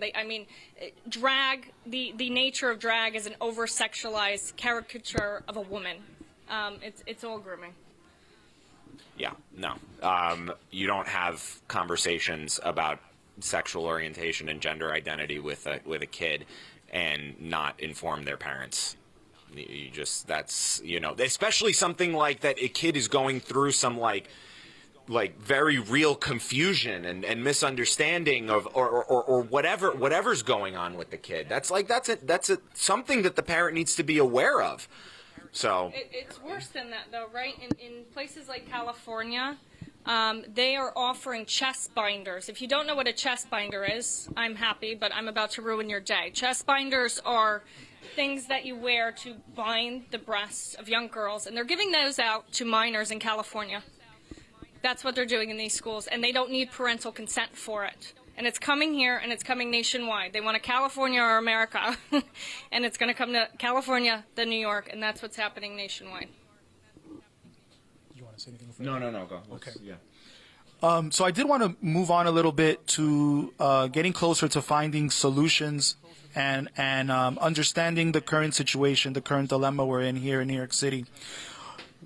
Drag, the nature of drag is an over-sexualized caricature of a woman. It's all grooming. Yeah, no. You don't have conversations about sexual orientation and gender identity with a kid and not inform their parents. You just, that's, especially something like that, a kid is going through some like very real confusion and misunderstanding of or whatever's going on with the kid. That's something that the parent needs to be aware of. So it's worse than that, though, right? In places like California, they are offering chest binders. If you don't know what a chest binder is, I'm happy, but I'm about to ruin your day. Chest binders are things that you wear to bind the breasts of young girls, and they're giving those out to minors in California. That's what they're doing in these schools, and they don't need parental consent for it. And it's coming here, and it's coming nationwide. They want a California or America, and it's going to come to California, then New York, and that's what's happening nationwide. You want to say anything? No, go. Okay. Yeah. So I did want to move on a little bit to getting closer to finding solutions and understanding the current situation, the current dilemma we're in here in New York City.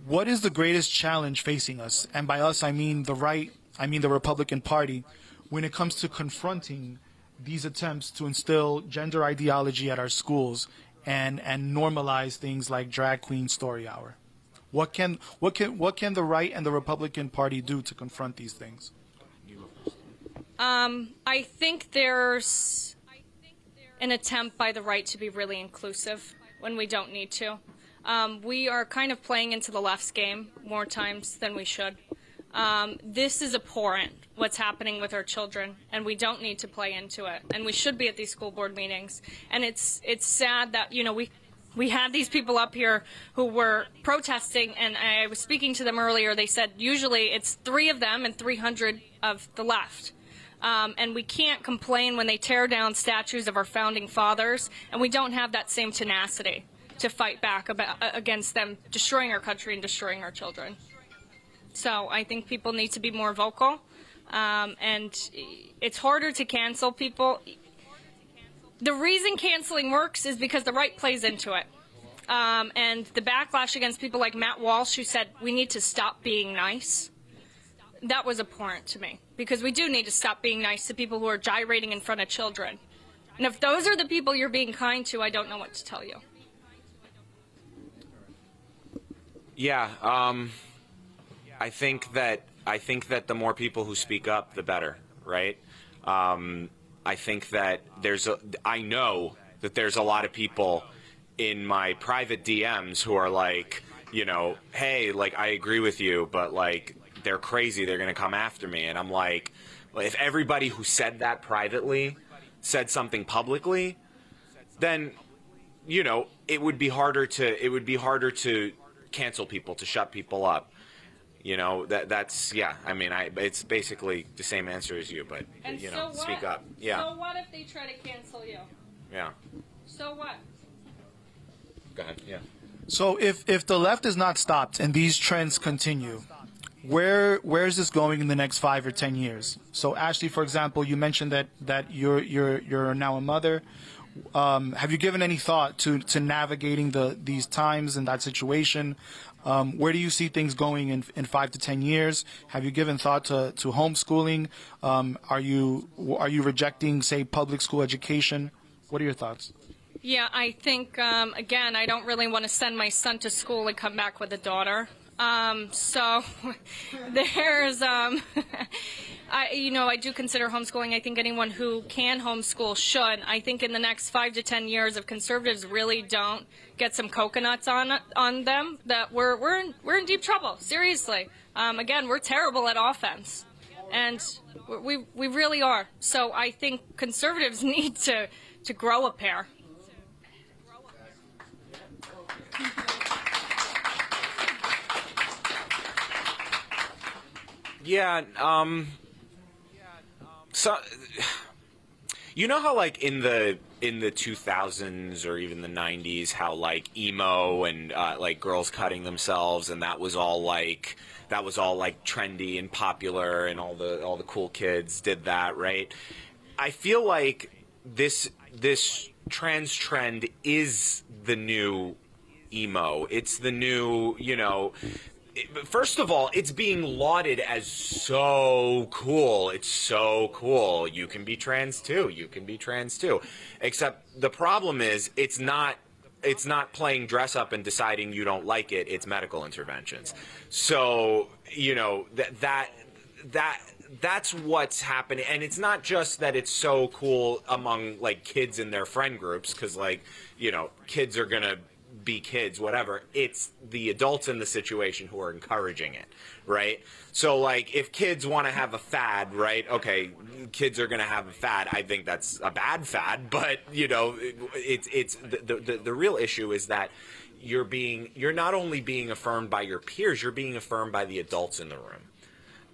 What is the greatest challenge facing us? And by us, I mean the right, I mean the Republican Party, when it comes to confronting these attempts to instill gender ideology at our schools and normalize things like drag queen story hour. What can the right and the Republican Party do to confront these things? I think there's an attempt by the right to be really inclusive when we don't need to. We are kind of playing into the left's game more times than we should. This is abhorrent, what's happening with our children, and we don't need to play into it. And we should be at these school board meetings. And it's sad that, we had these people up here who were protesting, and I was speaking to them earlier. They said usually it's 3 of them and 300 of the left. And we can't complain when they tear down statues of our founding fathers, and we don't have that same tenacity to fight back against them destroying our country and destroying our children. So I think people need to be more vocal, and it's harder to cancel people. The reason canceling works is because the right plays into it. And the backlash against people like Matt Walsh, who said we need to stop being nice, that was abhorrent to me, because we do need to stop being nice to people who are gyrating in front of children. And if those are the people you're being kind to, I don't know what to tell you. Yeah, I think that the more people who speak up, the better, right? I think that I know that there's a lot of people in my private DMs who are like, you know, hey, like, I agree with you, but like, they're crazy, they're going to come after me. And I'm like, if everybody who said that privately said something publicly, then, you know, it would be harder to cancel people, to shut people up. You know, that's yeah. I mean, it's basically the same answer as you, but And you know, so speak what? up. Yeah. So what if they try to cancel you? Yeah. So what? Go ahead. Yeah. So if the left is not stopped and these trends continue, where is this going in the next 5 or 10 years? So Ashley, for example, you mentioned that you're now a mother. Have you given any thought to navigating these times and that situation? Where do you see things going in 5 to 10 years? Have you given thought to homeschooling? Are you rejecting, say, public school education? What are your thoughts? Yeah, I think, again, I don't really want to send my son to school and come back with a daughter. So there's, I do consider homeschooling. I think anyone who can homeschool should. I think in the next 5 to 10 years, if conservatives really don't get some coconuts on them, that we're in deep trouble. Seriously. Again, we're terrible at offense, and we really are. So I think conservatives need to grow a pair. Yeah, so you know how like in the 2000s or even the 90s, how like emo and like girls cutting themselves, and that was all like trendy and popular, and all the cool kids did that, right? I feel like this trans trend is the new emo. It's the new, you know. First of all, it's being lauded as so cool. It's so cool. You can be trans too. You can be trans too. Except the problem is it's not playing dress up and deciding you don't like it. It's medical interventions. So, you know, that's what's happening. And it's not just that it's so cool among like kids in their friend groups, because like, you know, kids are going to be kids, whatever. It's the adults in the situation who are encouraging it, right? So like if kids want to have a fad, right? Okay, kids are going to have a fad. I think that's a bad fad, but you know, it's the real issue is that you're not only being affirmed by your peers, you're being affirmed by the adults in the room.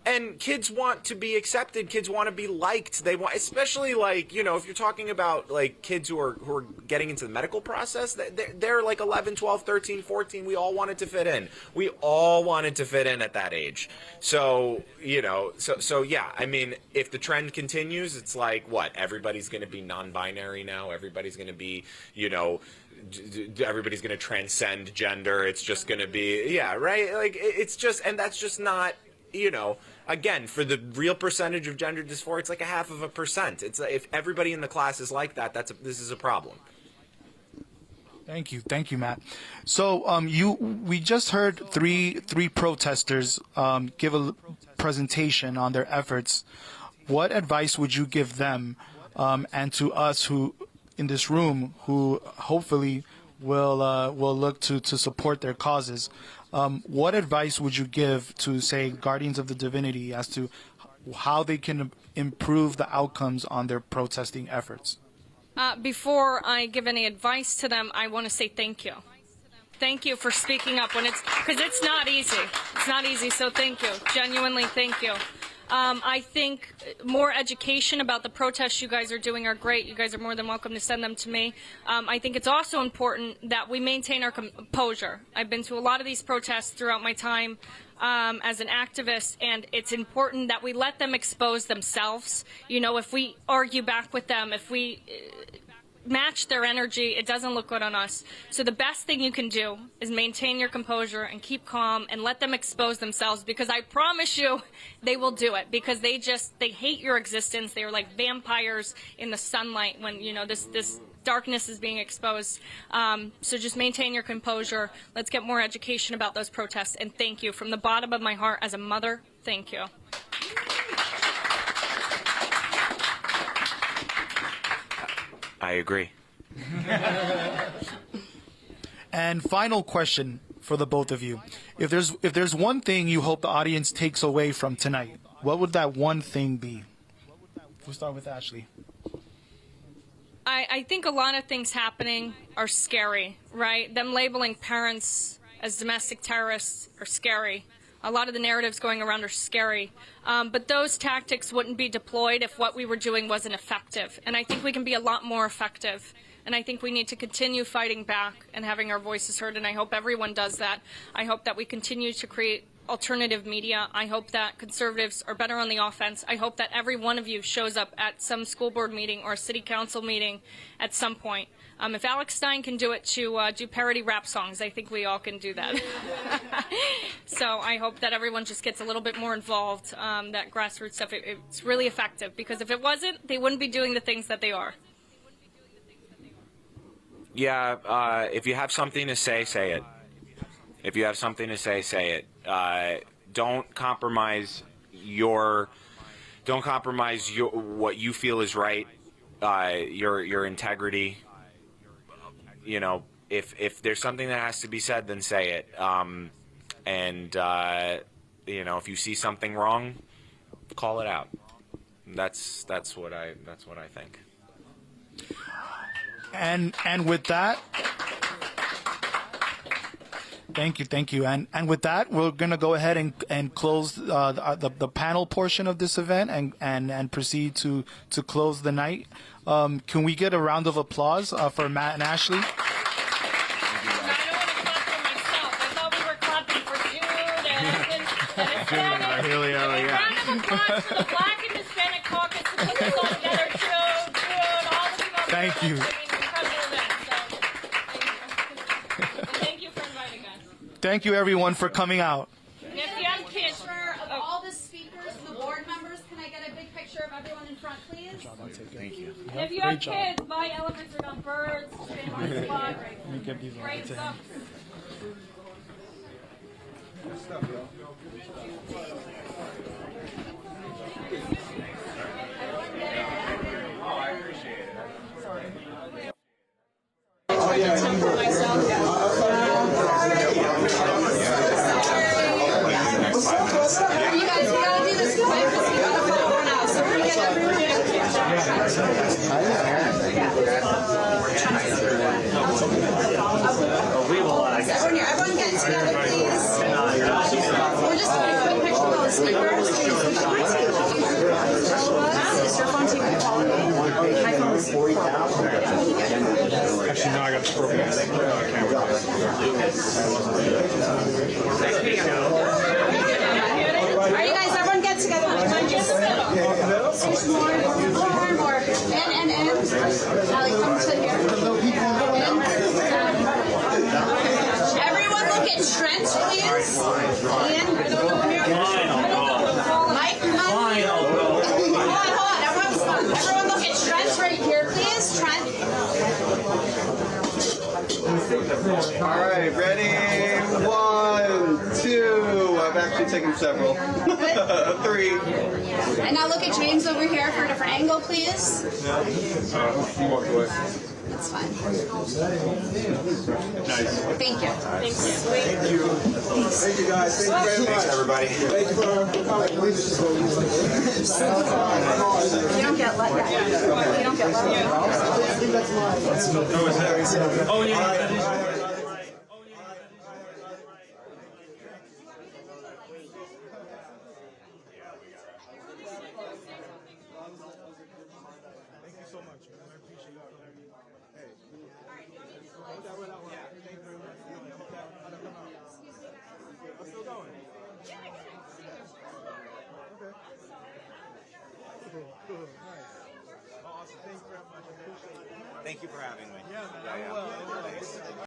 And kids want to be accepted. Kids want to be liked. They want, especially like, you know, if you're talking about like kids who are getting into the medical process, they're like 11, 12, 13, 14. We all wanted to fit in. We all wanted to fit in at that age. So, you know, so yeah, I mean, if the trend continues, it's like what? Everybody's going to be non-binary now. Everybody's going to be, you know, everybody's going to transcend gender. It's just going to be, yeah, right? Like it's just, and that's just not, you know, again, for the real percentage of gender dysphoria, it's like 0.5%. It's if everybody in the class is like that, this is a problem. Thank you, Matt. So we just heard three protesters give a presentation on their efforts. What advice would you give them and to us who in this room who hopefully will look to support their causes? What advice would you give to, say, Guardians of the Divinity as to how they can improve the outcomes on their protesting efforts? Before I give any advice to them, I want to say thank you. Thank you for speaking up because it's not easy. It's not easy, so thank you. Genuinely, thank you. I think more education about the protests you guys are doing are great. You guys are more than welcome to send them to me. I think it's also important that we maintain our composure. I've been to a lot of these protests throughout my time as an activist, and it's important that we let them expose themselves. You know, if we argue back with them, if we match their energy, it doesn't look good on us. So the best thing you can do is maintain your composure and keep calm and let them expose themselves, because I promise you they will do it, because they hate your existence. They are like vampires in the sunlight when, you know, this darkness is being exposed. So just maintain your composure. Let's get more education about those protests, and thank you from the bottom of my heart as a mother. Thank you. I agree. And final question for the both of you. If there's one thing you hope the audience takes away from tonight, what would that one thing be? We'll start with Ashley. I think a lot of things happening are scary, right? Them labeling parents as domestic terrorists are scary. A lot of the narratives going around are scary. But those tactics wouldn't be deployed if what we were doing wasn't effective. And I think we can be a lot more effective. And I think we need to continue fighting back and having our voices heard. And I hope everyone does that. I hope that we continue to create alternative media. I hope that conservatives are better on the offense. I hope that every one of you shows up at some school board meeting or city council meeting at some point. If Alex Stein can do it to do parody rap songs, I think we all can do that. So I hope that everyone just gets a little bit more involved, that grassroots stuff. It's really effective, because if it wasn't, they wouldn't be doing the things that they are. Yeah, if you have something to say, say it. If you have something to say, say it. Don't compromise what you feel is right, your integrity. You know, if there's something that has to be said, then say it. You know, if you see something wrong, call it out. That's what I think. And with that, thank you. And with that, we're going to go ahead and close the panel portion of this event and proceed to close the night. Can we get a round of applause for Matt and Ashley? Round of applause for the Black and Hispanic Caucus to put this all together. Thank you. Thank you for inviting us. Thank you, everyone, for coming out. If you have kids, Of all the speakers and the board members, can I get a big picture of everyone in front, please? Thank you. If you have kids, buy elephants or not birds. Stand on the spot. Great stuff. Oh, yeah. For myself. You guys, we gotta do this quick because we gotta put one out. So we're gonna get everyone in. Everyone get together, please. We're just doing a quick picture of those speakers. Is your phone taking quality? My phone is 40,000. Actually, no, I got the program. Alright, you guys, everyone get together. Just more. And. Allie, come to here. Everyone look at Trent, please. Ian. Mike, come on. Hold on. Everyone look at Trent right here, please. Trent. All right, ready? 1, 2. I've actually taken several. 3. And now look at James over here for a different angle, please. He walked away. That's fine. Nice. Thank you. Thank you. Thank you, guys. Thank you very much. Thanks, everybody. Thank you for coming. You don't get let down. You don't get let down. Oh, yeah. Thank you for having me. Yeah.